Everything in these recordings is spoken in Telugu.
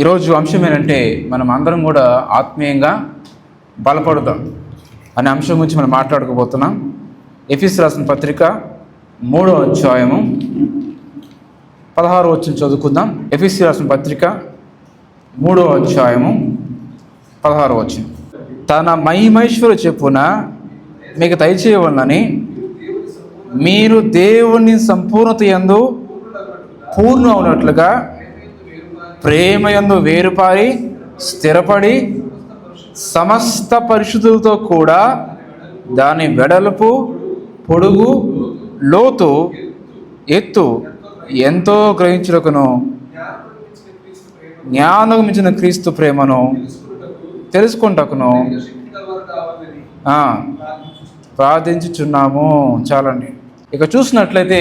ఈరోజు అంశం ఏంటంటే మనం అందరం కూడా ఆత్మీయంగా బలపడదాం అనే అంశం గురించి మనం మాట్లాడుకోబోతున్నాం. ఎఫెసీయులకు రాసిన పత్రిక 3వ అధ్యాయము 16వ వచనం చదువుకుందాం. ఎఫెసీయులకు రాసిన పత్రిక 3వ అధ్యాయము 16వ వచనం. తన మహిమైశ్వర్య చెప్పున మీకు దయచేయవలనని మీరు దేవుని సంపూర్ణత యందు పూర్ణ ఉన్నట్లుగా ప్రేమయందు వేరుపారి స్థిరపడి సమస్త పరిశుద్ధులతో కూడా దాని వెడల్పు, పొడుగు, లోతు, ఎత్తు ఎంతో గ్రహించుటకును జ్ఞానం మించిన క్రీస్తు ప్రేమను తెలుసుకుంటకును ప్రార్థించుచున్నాము. చాలండి. ఇక చూసినట్లయితే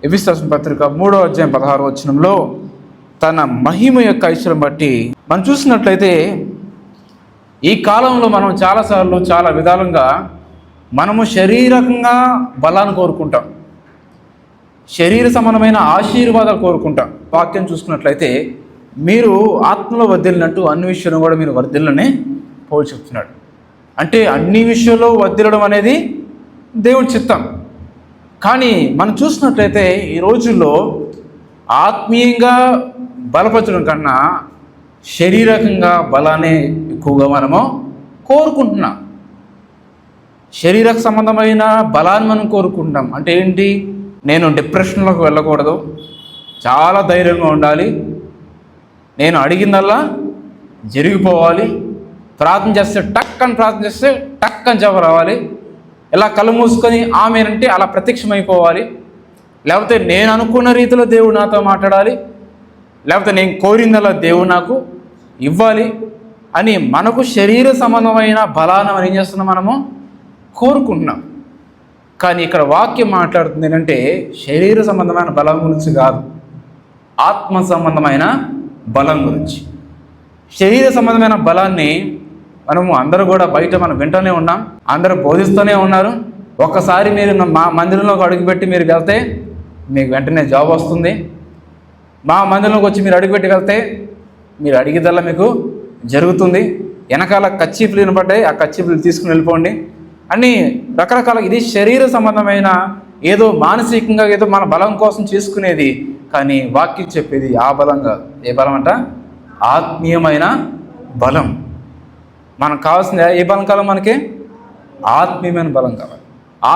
ఎఫెసీయులకు పత్రిక 3వ అధ్యాయం 16వ వచనంలో తన మహిమ యొక్క ఐశ్వర్యం బట్టి మనం చూసినట్లయితే ఈ కాలంలో మనం చాలాసార్లు చాలా విధాలుగా మనము శారీరకంగా బలాన్ని కోరుకుంటాం, శరీర సంబంధమైన ఆశీర్వాదాలు కోరుకుంటాం. వాక్యం చూసుకున్నట్లయితే మీరు ఆత్మలో వర్ధిల్లినట్టు అన్ని విషయంలో కూడా మీరు వర్ధిల్లని పౌలు చెప్తున్నాడు. అంటే అన్ని విషయాల్లో వర్ధిల్లడం అనేది దేవుడి చిత్తం. కానీ మనం చూసినట్లయితే ఈ రోజుల్లో ఆత్మీయంగా బలపరచడం కన్నా శారీరకంగా బలాన్ని ఎక్కువగా మనము కోరుకుంటున్నాం. శరీరక సంబంధమైన బలాన్ని మనం కోరుకుంటాం. అంటే ఏంటి? నేను డిప్రెషన్లోకి వెళ్ళకూడదు, చాలా ధైర్యంగా ఉండాలి, నేను అడిగిందల్లా జరిగిపోవాలి, ప్రార్థన చేస్తే టక్కని ప్రార్థన చేస్తే టక్కని జవాబు రావాలి, ఇలా కళ్ళు మూసుకొని ఆమెనంటే అలా ప్రత్యక్షమైపోవాలి, లేకపోతే నేను అనుకున్న రీతిలో దేవుడు నాతో మాట్లాడాలి, లేకపోతే నేను కోరిందల్లా దేవుడు నాకు ఇవ్వాలి అని మనకు శరీర సంబంధమైన బలాన్ని మనం ఏం చేస్తున్నాం? మనము కోరుకుంటున్నాం. కానీ ఇక్కడ వాక్యం మాట్లాడుతుంది ఏంటంటే శరీర సంబంధమైన బలం గురించి కాదు, ఆత్మ సంబంధమైన బలం గురించి. శరీర సంబంధమైన బలాన్ని మనము అందరూ కూడా బయట మనం వింటూనే ఉన్నాం, అందరూ బోధిస్తూనే ఉన్నారు. ఒక్కసారి మీరు మా మందిరంలోకి అడుగుపెట్టి మీరు వెళ్తే మీకు వెంటనే జాబ్ వస్తుంది, మా మందిరంలోకి వచ్చి మీరు అడుగుపెట్టి వెళ్తే మీరు అడిగేదల్లా మీకు జరుగుతుంది, వెనకాల కచ్చీపులు వినపడ్డాయి, ఆ కచ్చీపులు తీసుకుని వెళ్ళిపోండి అని రకరకాల. ఇది శరీర సంబంధమైన ఏదో మానసికంగా ఏదో మన బలం కోసం చేసుకునేది. కానీ వాక్యం చెప్పేది ఆ బలం కాదు. ఏ బలం అంట? ఆత్మీయమైన బలం. మనకు కావాల్సింది ఏ బలం కావాలి? మనకి ఆత్మీయమైన బలం కావాలి.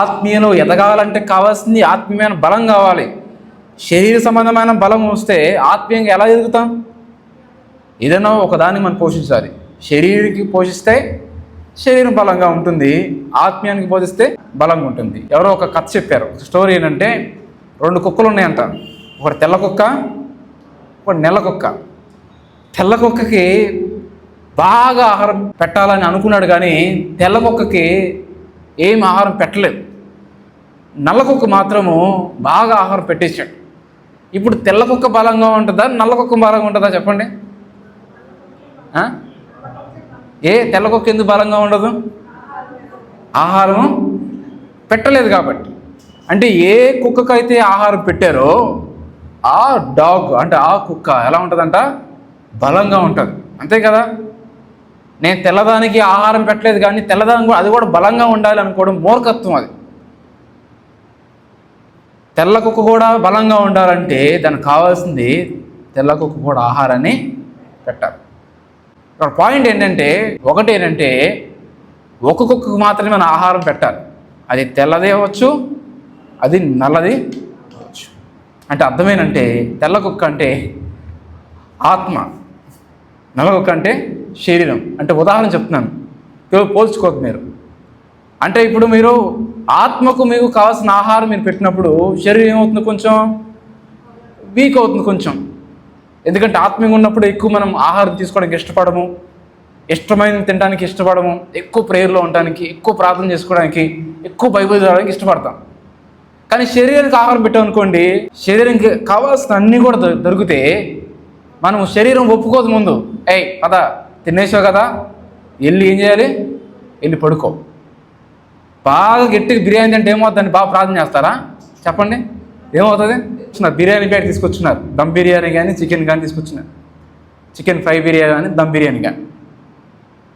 ఆత్మీయలో ఎదగాలంటే కావాల్సింది ఆత్మీయమైన బలం కావాలి. శరీర సంబంధమైన బలం వస్తే ఆత్మీయంగా ఎలా ఎదుగుతాం? ఏదైనా ఒకదాన్ని మనం పోషించాలి. శరీరానికి పోషిస్తే శరీరం బలంగా ఉంటుంది, ఆత్మీయానికి పోషిస్తే బలంగా ఉంటుంది. ఎవరో ఒక కథ చెప్పారు. స్టోరీ ఏంటంటే 2 కుక్కలు ఉన్నాయంట. ఒకటి తెల్ల కుక్క, ఒకటి నల్ల కుక్క. తెల్ల కుక్కకి బాగా ఆహారం పెట్టాలని అనుకున్నాడు, కానీ తెల్ల కుక్కకి ఏం ఆహారం పెట్టలేదు. నల్ల కుక్క మాత్రము బాగా ఆహారం పెట్టేశాడు. ఇప్పుడు తెల్ల కుక్క బలంగా ఉంటుందా, నల్ల కుక్క బలంగా ఉంటుందా చెప్పండి? తెల్ల కుక్క ఎందుకు బలంగా ఉండదు? ఆహారం పెట్టలేదు కాబట్టి. అంటే ఏ కుక్కకైతే ఆహారం పెట్టారో ఆ డాగ్ అంటే ఆ కుక్క ఎలా ఉంటుందంట? బలంగా ఉంటుంది. అంతే కదా? నేను తెల్లదానికి ఆహారం పెట్టలేదు కానీ తెల్లదానికి కూడా అది కూడా బలంగా ఉండాలి అనుకోవడం మూర్ఖత్వం. అది తెల్ల కుక్క కూడా బలంగా ఉండాలంటే దానికి కావాల్సింది తెల్ల కుక్క కూడా ఆహారాన్ని పెట్టాలి. ఇక్కడ పాయింట్ ఏంటంటే ఒక కుక్కకు మాత్రమే మనం ఆహారం పెట్టాలి. అది తెల్లదే అవ్వచ్చు, అది నల్లది అవ్వచ్చు. అంటే అర్థమేనంటే తెల్ల కుక్క అంటే ఆత్మ, నల్ల కుక్క అంటే శరీరం. అంటే ఉదాహరణ చెప్తున్నాను, పోల్చుకోవద్దు మీరు. అంటే ఇప్పుడు మీరు ఆత్మకు మీకు కావాల్సిన ఆహారం మీరు పెట్టినప్పుడు శరీరం ఏమవుతుంది? కొంచెం వీక్ అవుతుంది కొంచెం. ఎందుకంటే ఆత్మీయంగా ఉన్నప్పుడు ఎక్కువ మనం ఆహారం తీసుకోవడానికి ఇష్టపడము, ఇష్టమైన తినడానికి ఇష్టపడము, ఎక్కువ ప్రేయర్లో ఉండడానికి, ఎక్కువ ప్రార్థన చేసుకోవడానికి, ఎక్కువ బైబిల్ చదవడానికి ఇష్టపడతాం. కానీ శరీరానికి ఆహారం పెట్టామనుకోండి, శరీరానికి కావాల్సిన అన్నీ కూడా దొరికితే మనం శరీరం ఒప్పుకోదు. ముందు పద తినేసావు కదా, వెళ్ళి ఏం చేయాలి? వెళ్ళి పడుకో. బాగా గట్టిగా బిర్యానీ అంటే ఏమవుతుందండి? బాగా ప్రార్థన చేస్తారా చెప్పండి? ఏమవుతుంది? బిర్యానీ ప్యాకెట్ తీసుకొచ్చున్నారు, దమ్ బిర్యానీ కానీ చికెన్ కానీ తీసుకొచ్చున్నారు. చికెన్ ఫ్రై బిర్యానీ కానీ దమ్ బిర్యానీ కానీ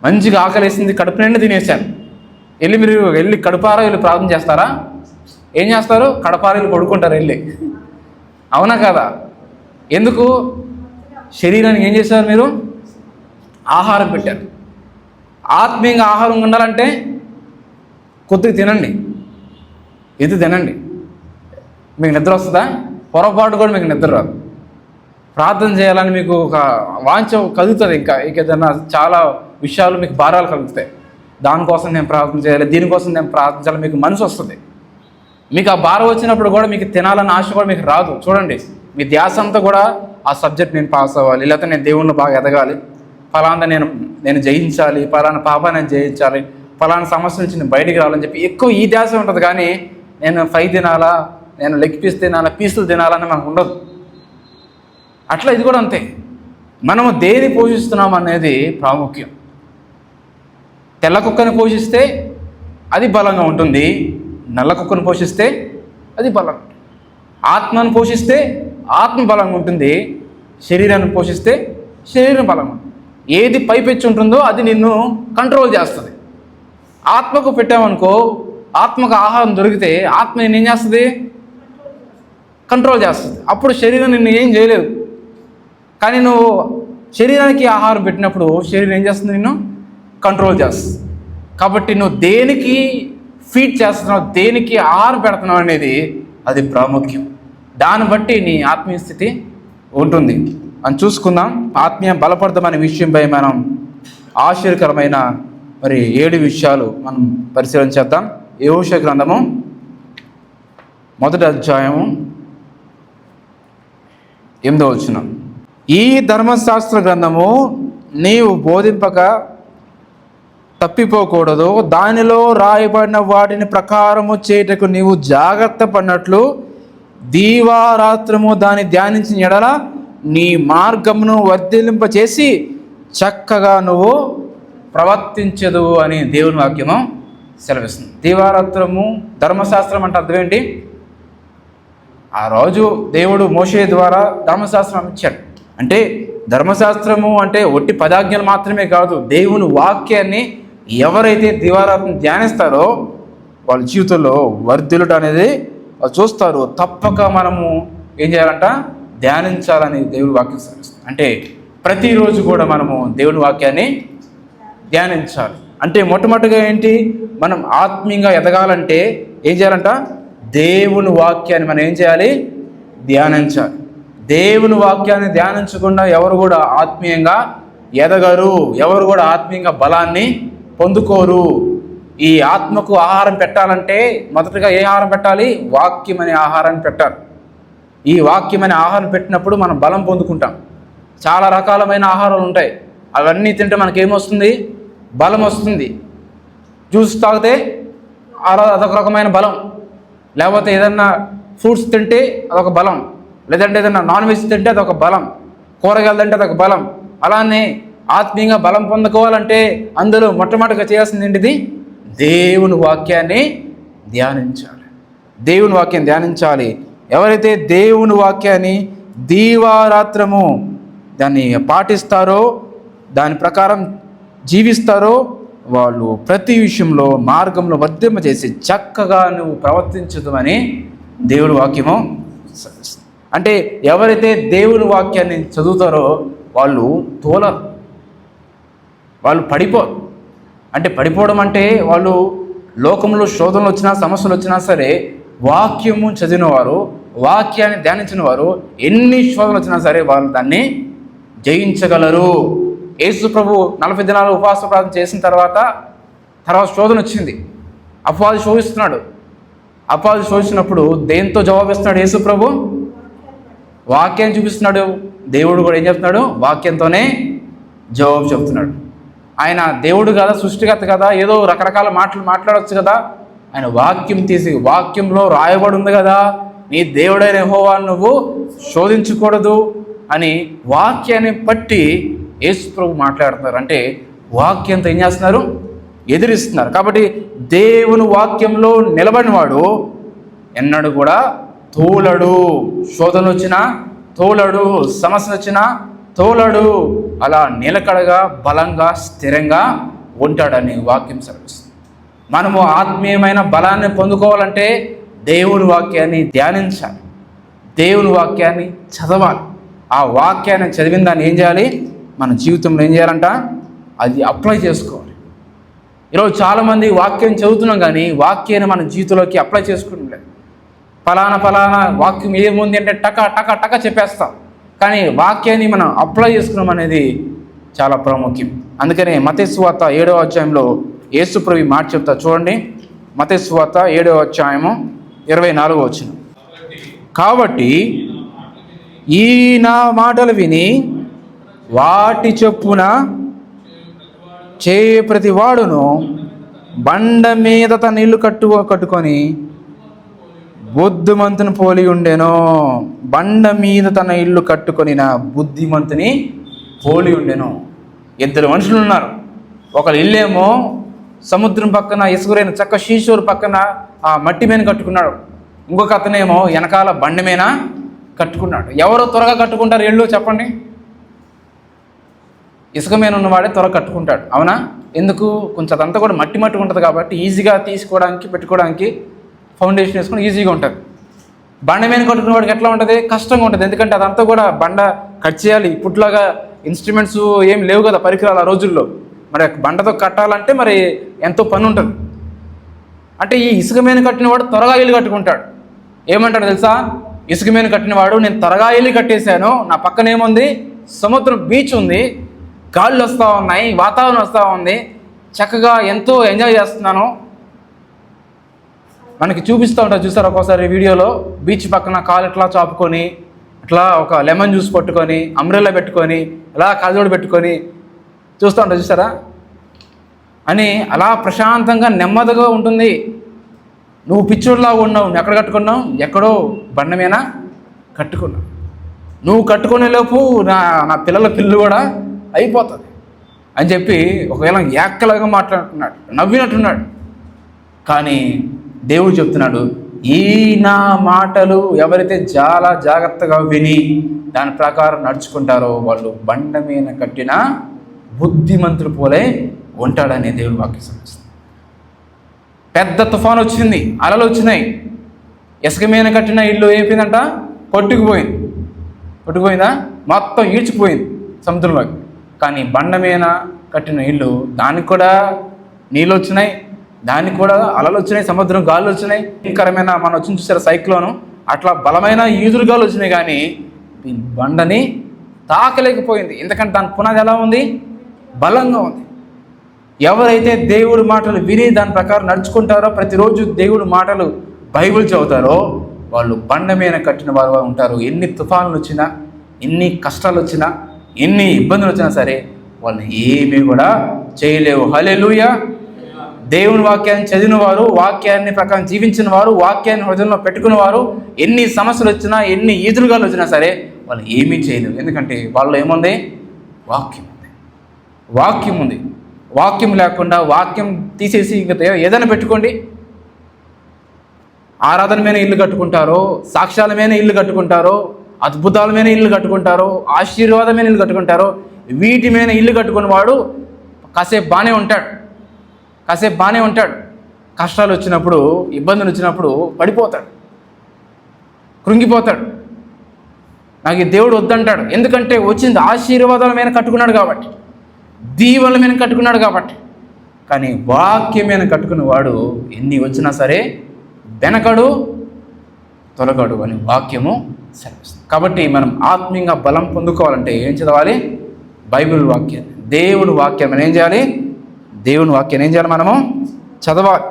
మంచిగా ఆకలేసింది, కడుపు నిండా తినేసాను. మీరు వెళ్ళి కడుపారా వెళ్ళి ప్రార్థన చేస్తారా? ఏం చేస్తారు? కడపారా వెళ్ళి పడుకుంటారు వెళ్ళి. అవునా కదా? ఎందుకు? శరీరానికి ఏం చేశారు? మీరు ఆహారం పెట్టారు. ఆత్మీయంగా ఆహారం ఉండాలంటే కొద్దిగా తినండి, ఇది తినండి. మీకు నిద్ర వస్తుందా? పొరపాటు కూడా మీకు నిద్ర రాదు. ప్రార్థన చేయాలని మీకు ఒక వాంఛ కలుగుతుంది. ఇంకా ఏదైనా చాలా విషయాలు మీకు భారాలు కలుగుతాయి. దానికోసం నేను ప్రార్థన చేయాలి, దీనికోసం నేను ప్రార్థన చేయాలి, మీకు మనసు వస్తుంది. మీకు ఆ భారం వచ్చినప్పుడు కూడా మీకు తినాలన్న ఆశ కూడా మీకు రాదు. చూడండి, మీ ధ్యాస అంతా కూడా ఆ సబ్జెక్ట్ నేను పాస్ అవ్వాలి, లేకపోతే నేను దేవుణ్ణి బాగా ఎదగాలి, ఫలానా నేను జయించాలి, ఫలానా పాపాన్ని నేను జయించాలి, ఫలానా సమస్య నుంచి నేను బయటికి రావాలని చెప్పి ఎక్కువ ఈ ధ్యాస ఉంటుంది. కానీ నేను ఫ్రై తినాలా, నేను లెగ్ పీస్ తినాలా, పీసులు తినాలని మనకు ఉండదు. అట్లా ఇది కూడా అంతే. మనము దేని పోషిస్తున్నాం అనేది ప్రాముఖ్యం. తెల్ల కుక్కను పోషిస్తే అది బలంగా ఉంటుంది, నల్ల కుక్కను పోషిస్తే అది బలంగా ఉంటుంది. ఆత్మను పోషిస్తే ఆత్మ బలంగా ఉంటుంది, శరీరాన్ని పోషిస్తే శరీరం బలంగా ఉంటుంది. ఏది పైపెచ్చి ఉంటుందో అది నిన్ను కంట్రోల్ చేస్తుంది. ఆత్మకు పెట్టామనుకో, ఆత్మకు ఆహారం దొరికితే ఆత్మ నిన్ను ఏం చేస్తుంది? కంట్రోల్ చేస్తుంది. అప్పుడు శరీరం నిన్ను ఏం చేయలేదు. కానీ నువ్వు శరీరానికి ఆహారం పెట్టినప్పుడు శరీరం ఏం చేస్తుంది? నిన్ను కంట్రోల్ చేస్తుంది. కాబట్టి నువ్వు దేనికి ఫీడ్ చేస్తున్నావు, దేనికి ఆహారం పెడుతున్నావు అనేది అది ప్రాముఖ్యం. దాన్ని బట్టి నీ ఆత్మీయ స్థితి ఉంటుంది అని చూసుకుందాం. ఆత్మీయ బలపడదాం అనే విషయంపై మనం ఆశ్చర్యకరమైన 7 విషయాలు మనం పరిశీలన చేద్దాం. యెహోషువ గ్రంథము 1వ అధ్యాయము 8వ వచనం. ఈ ధర్మశాస్త్ర గ్రంథము నీవు బోధింపక తప్పిపోకూడదు, దానిలో రాయబడిన వాటిని ప్రకారము చేయుటకు నీవు జాగ్రత్త పడినట్లు దీవారాత్రము దాన్ని ధ్యానించిన ఎడల నీ మార్గమును వర్ధిల్లింపచేసి చక్కగా నువ్వు ప్రవర్తించదు అని దేవుని వాక్యము సెలవిస్తుంది. దీవారాత్రము ధర్మశాస్త్రం అంటే అర్థం ఏంటి? ఆ రోజు దేవుడు మోషే ద్వారా ధర్మశాస్త్రం ఇచ్చాడు. అంటే ధర్మశాస్త్రము అంటే ఒట్టి పదాజ్ఞలు మాత్రమే కాదు, దేవుని వాక్యాన్ని ఎవరైతే దీవారాత్రం ధ్యానిస్తారో వాళ్ళ జీవితంలో వర్ధిల్లుట అనేది వాళ్ళు చూస్తారు. తప్పక మనము ఏం చేయాలంట? ధ్యానించాలని దేవుని వాక్యం సెలవిస్తుంది. అంటే ప్రతిరోజు కూడా మనము దేవుని వాక్యాన్ని ధ్యానించాలి. అంటే మొట్టమొదటిగా ఏంటి? మనం ఆత్మీయంగా ఎదగాలంటే ఏం చేయాలంట? దేవుని వాక్యాన్ని మనం ఏం చేయాలి? ధ్యానించాలి. దేవుని వాక్యాన్ని ధ్యానించకుండా ఎవరు కూడా ఆత్మీయంగా ఎదగరు, ఎవరు కూడా ఆత్మీయంగా బలాన్ని పొందుకోరు. ఈ ఆత్మకు ఆహారం పెట్టాలంటే మొదటగా ఏ ఆహారం పెట్టాలి? వాక్యం అనే ఆహారాన్ని పెట్టాలి. ఈ వాక్యం అనే ఆహారం పెట్టినప్పుడు మనం బలం పొందుకుంటాం. చాలా రకాలమైన ఆహారాలు ఉంటాయి, అవన్నీ తింటే మనకేమొస్తుంది? బలం వస్తుంది. జ్యూస్ తాగితే అదొక రకమైన బలం, లేకపోతే ఏదన్నా ఫ్రూట్స్ తింటే అదొక బలం, లేదంటే ఏదన్నా నాన్ వెజ్ తింటే అదొక బలం, కూరగాయలు తింటే అదొక బలం. అలానే ఆత్మీయంగా బలం పొందుకోవాలంటే అందులో మొట్టమొదటిగా చేయాల్సింది ఏంటిది? దేవుని వాక్యాన్ని ధ్యానించాలి. దేవుని వాక్యాన్ని ధ్యానించాలి. ఎవరైతే దేవుని వాక్యాన్ని దీవారాత్రము దాన్ని పాటిస్తారో, దాని ప్రకారం జీవిస్తారో వాళ్ళు ప్రతి విషయంలో మార్గంలో వర్ధింపజేసి చక్కగా నువ్వు ప్రవర్తించదని దేవుని వాక్యము. అంటే ఎవరైతే దేవుని వాక్యాన్ని చదువుతారో వాళ్ళు తోలరు, వాళ్ళు పడిపోరు. అంటే పడిపోవడం అంటే వాళ్ళు లోకంలో శోధనలు వచ్చినా సమస్యలు వచ్చినా సరే వాక్యము చదివిన వారు, వాక్యాన్ని ధ్యానించిన వారు ఎన్ని శోధనలు వచ్చినా సరే వాళ్ళు దాన్ని జయించగలరు. యేసు ప్రభు 40 దినాలు ఉపవాస ప్రార్థన చేసిన తర్వాత శోధన వచ్చింది. అపవాది శోధిస్తున్నాడు. అపవాది శోధించినప్పుడు దేంతో జవాబిస్తున్నాడు యేసు ప్రభు? వాక్యాన్ని చూపిస్తున్నాడు. దేవుడు కూడా ఏం చెప్తున్నాడు? వాక్యంతోనే జవాబు చెప్తున్నాడు. ఆయన దేవుడు కదా, సృష్టికర్త కదా, ఏదో రకరకాల మాటలు మాట్లాడవచ్చు కదా. ఆయన వాక్యం తీసి, వాక్యంలో రాయబడి ఉంది కదా, నీ దేవుడైన యెహోవాను నువ్వు శోధించకూడదు అని వాక్యాన్ని బట్టి యేసు ప్రభు మాట్లాడుతున్నారు. అంటే వాక్యంతో ఏం చేస్తున్నారు? ఎదిరిస్తున్నారు. కాబట్టి దేవుని వాక్యంలో నిలబడినవాడు ఎన్నడూ కూడా తోలడు. శోధన వచ్చినా తోలడు, సమస్య వచ్చినా తోలడు. అలా నిలకడగా, బలంగా, స్థిరంగా ఉంటాడని వాక్యం సెలవిస్తుంది. మనము ఆత్మీయమైన బలాన్ని పొందుకోవాలంటే దేవుని వాక్యాన్ని ధ్యానించాలి, దేవుని వాక్యాన్ని చదవాలి. ఆ వాక్యాన్ని చదివిన దాన్ని ఏం చేయాలి? మన జీవితంలో ఏం చేయాలంట? అది అప్లై చేసుకోవాలి. ఈరోజు చాలామంది వాక్యం చదువుతున్నాం కానీ వాక్యాన్ని మన జీవితంలోకి అప్లై చేసుకుంటలేదు. ఫలానా వాక్యం ఏముంది అంటే టక చెప్పేస్తాం, కానీ వాక్యాన్ని మనం అప్లై చేసుకున్నాం అనేది చాలా ప్రాముఖ్యం. అందుకనే మత్తయి సువార్త 7వ అధ్యాయంలో యేసుప్రభు మాట చెప్తా చూడండి. మత్తయి సువార్త 7వ అధ్యాయము 24వ వచనం. కాబట్టి ఈ నా మాటలు విని వాటి చొప్పున చేయ ప్రతి వాడును బండ మీద తన ఇల్లు కట్టుకొని బుద్ధిమంతుని పోలి ఉండెను. బండ మీద తన ఇల్లు కట్టుకొని నా బుద్ధిమంతుని పోలి ఉండెను. ఇద్దరు మనుషులు ఉన్నారు. ఒకరు ఇల్లేమో సముద్రం పక్కన ఇసుగురైన చక్క శీషూరు పక్కన ఆ మట్టి మీద కట్టుకున్నాడు. ఇంకొక అతనేమో వెనకాల బండ మీద కట్టుకున్నాడు. ఎవరు త్వరగా కట్టుకుంటారు ఇళ్ళు చెప్పండి? ఇసుక మీద ఉన్నవాడే త్వరగా కట్టుకుంటాడు, అవునా? ఎందుకు? కొంచెం అదంతా కూడా మట్టి ఉంటుంది కాబట్టి ఈజీగా తీసుకోవడానికి, పెట్టుకోవడానికి, ఫౌండేషన్ వేసుకొని ఈజీగా ఉంటుంది. బండ మీద కట్టుకునే వాడికి ఎట్లా ఉంటుంది? కష్టంగా ఉంటుంది. ఎందుకంటే అదంతా కూడా బండ కట్ చేయాలి. ఇప్పట్లాగా ఇన్స్ట్రుమెంట్స్ ఏం లేవు కదా, పరికరాలు ఆ రోజుల్లో. మరి బండతో కట్టాలంటే మరి ఎంతో పని ఉంటుంది. అంటే ఈ ఇసుక మీద కట్టినవాడు త్వరగా ఇల్లు కట్టుకుంటాడు. ఏమంటాడు తెలుసా? ఇసుక మీద కట్టినవాడు, నేను త్వరగా ఇల్లు కట్టేశాను, నా పక్కన ఏముంది? సముద్రం, బీచ్ ఉంది, గాళ్ళు వస్తూ ఉన్నాయి, వాతావరణం వస్తూ ఉంది, చక్కగా ఎంతో ఎంజాయ్ చేస్తున్నాను. మనకి చూపిస్తూ ఉంటారు చూసారు ఒక్కోసారి వీడియోలో, బీచ్ పక్కన కాలు ఇట్లా చాపుకొని, అట్లా ఒక లెమన్ జ్యూస్ పట్టుకొని, అంబ్రెల్లా పెట్టుకొని, అలా కాజోడు పెట్టుకొని చూస్తూ ఉంటారు చూసారా అని. అలా ప్రశాంతంగా నెమ్మదిగా ఉంటుంది. నువ్వు పిచ్చోడ్లాగా ఉన్నావు. నువ్వు ఎక్కడ కట్టుకున్నావు? ఎక్కడో బండ మీద కట్టుకున్నావు. నువ్వు కట్టుకునే లోపు నా పిల్లల పిల్లు కూడా అయిపోతుంది అని చెప్పి ఒకవేళ ఏకలాగా మాట్లాడుతున్నాడు, నవ్వినట్టున్నాడు. కానీ దేవుడు చెప్తున్నాడు, ఈ నా మాటలు ఎవరైతే చాలా జాగ్రత్తగా విని దాని ప్రకారం నడుచుకుంటారో వాళ్ళు బండ మీద కట్టిన బుద్ధిమంతులు పోలే ఉంటాడని దేవుడు వాక్యం సెలవిస్తుంది. పెద్ద తుఫాను వచ్చింది, అలలు వచ్చినాయి. ఇసుక మీద కట్టిన ఇల్లు ఏమైందంట? కొట్టుకుపోయిందా? మొత్తం ఈడ్చిపోయింది సముద్రంలోకి. కానీ బండ మీద కట్టిన ఇల్లు, దానికి కూడా నీళ్ళు వచ్చినాయి, దానికి కూడా అలలు వచ్చినాయి, సముద్రం గాలు వచ్చినాయి, భయంకరమైన మనం వచ్చి చూసారు సైక్లోను, అట్లా బలమైన ఈదురు గాలు వచ్చినాయి. కానీ బండని తాకలేకపోయింది. ఎందుకంటే దాని పునాది ఎలా ఉంది? బలంగా ఉంది. ఎవరైతే దేవుడి మాటలు విని దాని ప్రకారం నడుచుకుంటారో, ప్రతిరోజు దేవుడి మాటలు బైబిల్ చదువుతారో వాళ్ళు బండ మీద కట్టిన వారు ఉంటారు. ఎన్ని తుఫానులు వచ్చినా, ఎన్ని కష్టాలు వచ్చినా, ఎన్ని ఇబ్బందులు వచ్చినా సరే వాళ్ళని ఏమీ కూడా చేయలేవు. హల్లెలూయా. దేవుని వాక్యాన్ని చదివిన వారు, వాక్యాన్ని ప్రకారం జీవించిన వారు, వాక్యాన్ని హృదయంలో పెట్టుకున్న వారు ఎన్ని సమస్యలు వచ్చినా, ఎన్ని ఈదురుగాలు వచ్చినా సరే వాళ్ళు ఏమీ చేయలేవు. ఎందుకంటే వాళ్ళు ఏముంది? వాక్యం ఉంది. వాక్యం లేకుండా, వాక్యం తీసేసి ఇంకా ఏదైనా పెట్టుకోండి. ఆరాధన మీద ఇల్లు కట్టుకుంటారో, సాక్ష్యాల మీద ఇల్లు కట్టుకుంటారో, అద్భుతాల మీద ఇల్లు కట్టుకుంటారో, ఆశీర్వాదమైన ఇల్లు కట్టుకుంటారో, వీటి మీద ఇల్లు కట్టుకున్న వాడు కాసేపు బాగానే ఉంటాడు. కష్టాలు వచ్చినప్పుడు, ఇబ్బందులు వచ్చినప్పుడు పడిపోతాడు, కృంగిపోతాడు. నాకు ఈ దేవుడు వద్దంటాడు. ఎందుకంటే వచ్చింది ఆశీర్వాదాల మీద కట్టుకున్నాడు కాబట్టి, దీవెనల మీద కట్టుకున్నాడు కాబట్టి. కానీ వాక్యం మీద కట్టుకున్న వాడు ఎన్ని వచ్చినా సరే వెనకడు, తొలగడు అని వాక్యము సెలవిస్తుంది. కాబట్టి మనం ఆత్మీయంగా బలం పొందుకోవాలంటే ఏం చదవాలి? బైబిల్ వాక్యాన్ని, దేవుని వాక్యం ఏం చేయాలి? దేవుని వాక్యాన్ని ఏం చేయాలి? మనము చదవాలి.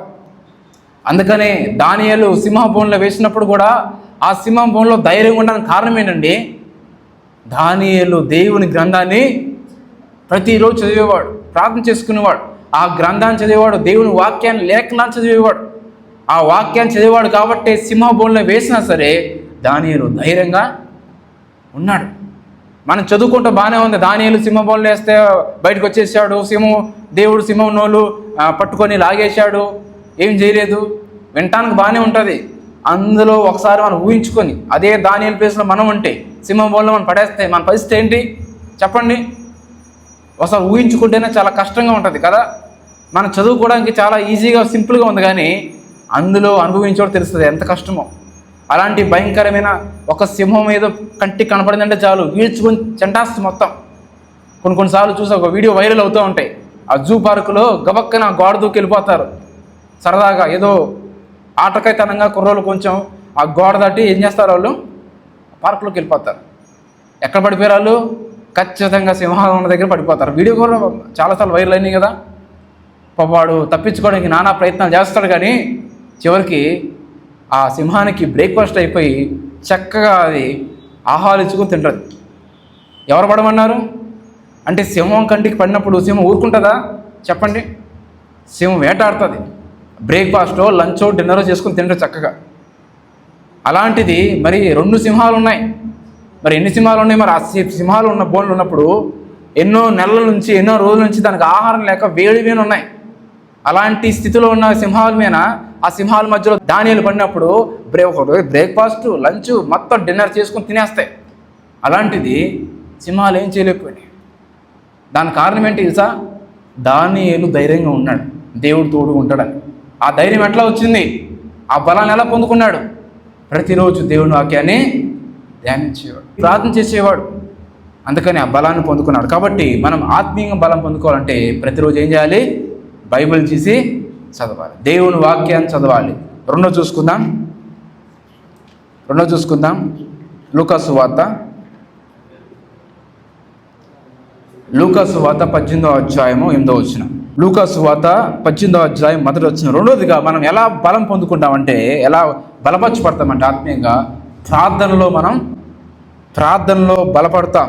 అందుకనే దానియేలు సింహభూమిలో వేసినప్పుడు కూడా ఆ సింహభూమిలో ధైర్యంగా ఉండడానికి కారణం ఏంటండి? దానియేలు దేవుని గ్రంథాన్ని ప్రతిరోజు చదివేవాడు, ప్రార్థన చేసుకునేవాడు. ఆ గ్రంథాన్ని చదివేవాడు, దేవుని వాక్యాన్ని, లేఖనాన్ని చదివేవాడు. ఆ వాక్యాన్ని చదివేవాడు కాబట్టి సింహభూమిలో వేసినా సరే దానియేలు ధైర్యంగా ఉన్నాడు. మనం చదువుకుంటూ బాగానే ఉంది. దానియేలు సింహభూమిలో వేస్తే బయటకు వచ్చేసాడు, దేవుడు సింహం నోళ్ళు పట్టుకొని లాగేశాడు, ఏం చేయలేదు. వినటానికి బాగానే ఉంటుంది. అందులో ఒకసారి మనం ఊహించుకొని అదే దానియేలు ప్లేస్లో మనం ఉంటే, సింహభూమిలో మనం పడేస్తే మన పరిస్థితి ఏంటి చెప్పండి? ఒకసారి ఊహించుకుంటేనే చాలా కష్టంగా ఉంటుంది కదా. మనం చదువుకోవడానికి చాలా ఈజీగా సింపుల్గా ఉంది, కానీ అందులో అనుభవించడం తెలుస్తుంది ఎంత కష్టమో. అలాంటి భయంకరమైన ఒక సింహం ఏదో కంటికి కనపడిందంటే చాలు ఈడ్చుకొని చెంటాస్తుంది మొత్తం. కొన్నిసార్లు చూసి ఒక వీడియో వైరల్ అవుతూ ఉంటాయి. ఆ జూ పార్కులో గబక్కన గోడ దూకి వెళ్ళిపోతారు సరదాగా, ఏదో ఆటకైతనంగా కుర్రోళ్ళు కొంచెం ఆ గోడ దాటి ఏం చేస్తారు, వాళ్ళు పార్కులోకి వెళ్ళిపోతారు. ఎక్కడ పడిపోయారు వాళ్ళు? ఖచ్చితంగా సింహాలు ఉన్న దగ్గర పడిపోతారు. వీడియో కూడా చాలాసార్లు వైరల్ అయినాయి కదా. పాపవాడు తప్పించుకోవడానికి నానా ప్రయత్నాలు చేస్తాడు, కానీ చివరికి ఆ సింహానికి బ్రేక్ఫాస్ట్ అయిపోయి చక్కగా అది ఆహారించుకుని తింటుంది. ఎవరు పడమన్నారు? అంటే సింహం కంటికి పడినప్పుడు సింహం ఊరుకుంటుందా చెప్పండి? సింహం వేటాడుతుంది. బ్రేక్ఫాస్టో లంచో డిన్నరో చేసుకుని తింటారు చక్కగా. అలాంటిది మరి 2 సింహాలు ఉన్నాయి. మరి ఎన్ని సింహాలు ఉన్నాయి? మరి ఆ సింహాలు ఉన్న బోన్లు ఉన్నప్పుడు ఎన్నో నెలల నుంచి ఎన్నో రోజుల నుంచి దానికి ఆహారం లేక వేడివేని ఉన్నాయి. అలాంటి స్థితిలో ఉన్న సింహాల మీద ఆ సింహాల మధ్యలో ధాన్యాలు పడినప్పుడు బ్రేక్ఫాస్ట్ లంచ్ మొత్తం డిన్నర్ చేసుకుని తినేస్తాయి. అలాంటిది సింహాలు ఏం చేయలేకపోయినాయి. దానికి కారణం ఏంటి తెలుసా? దానియేలు ధైర్యంగా ఉన్నాడు, దేవుడు తోడుగా ఉంటాడని. ఆ ధైర్యం ఎట్లా వచ్చింది? ఆ బలాన్ని ఎలా పొందుకున్నాడు? ప్రతిరోజు దేవుని వాక్యాన్ని ధ్యానించేవాడు, ప్రార్థన చేసేవాడు. అందుకని ఆ బలాన్ని పొందుకున్నాడు. కాబట్టి మనం ఆత్మీయంగా బలం పొందుకోవాలంటే ప్రతిరోజు ఏం చేయాలి? బైబిల్ తీసి చదవాలి, దేవుని వాక్యాన్ని చదవాలి. రెండో చూసుకుందాం లూకా సువార్త 18వ అధ్యాయము 8వ వచనం. లూకా సువార్త 18వ అధ్యాయం 1వ వచనం. రెండోదిగా మనం ఎలా బలం పొందుకుంటామంటే, ఎలా బలపరచబడతామంటే ఆత్మీయంగా ప్రార్థనలో బలపడతాం.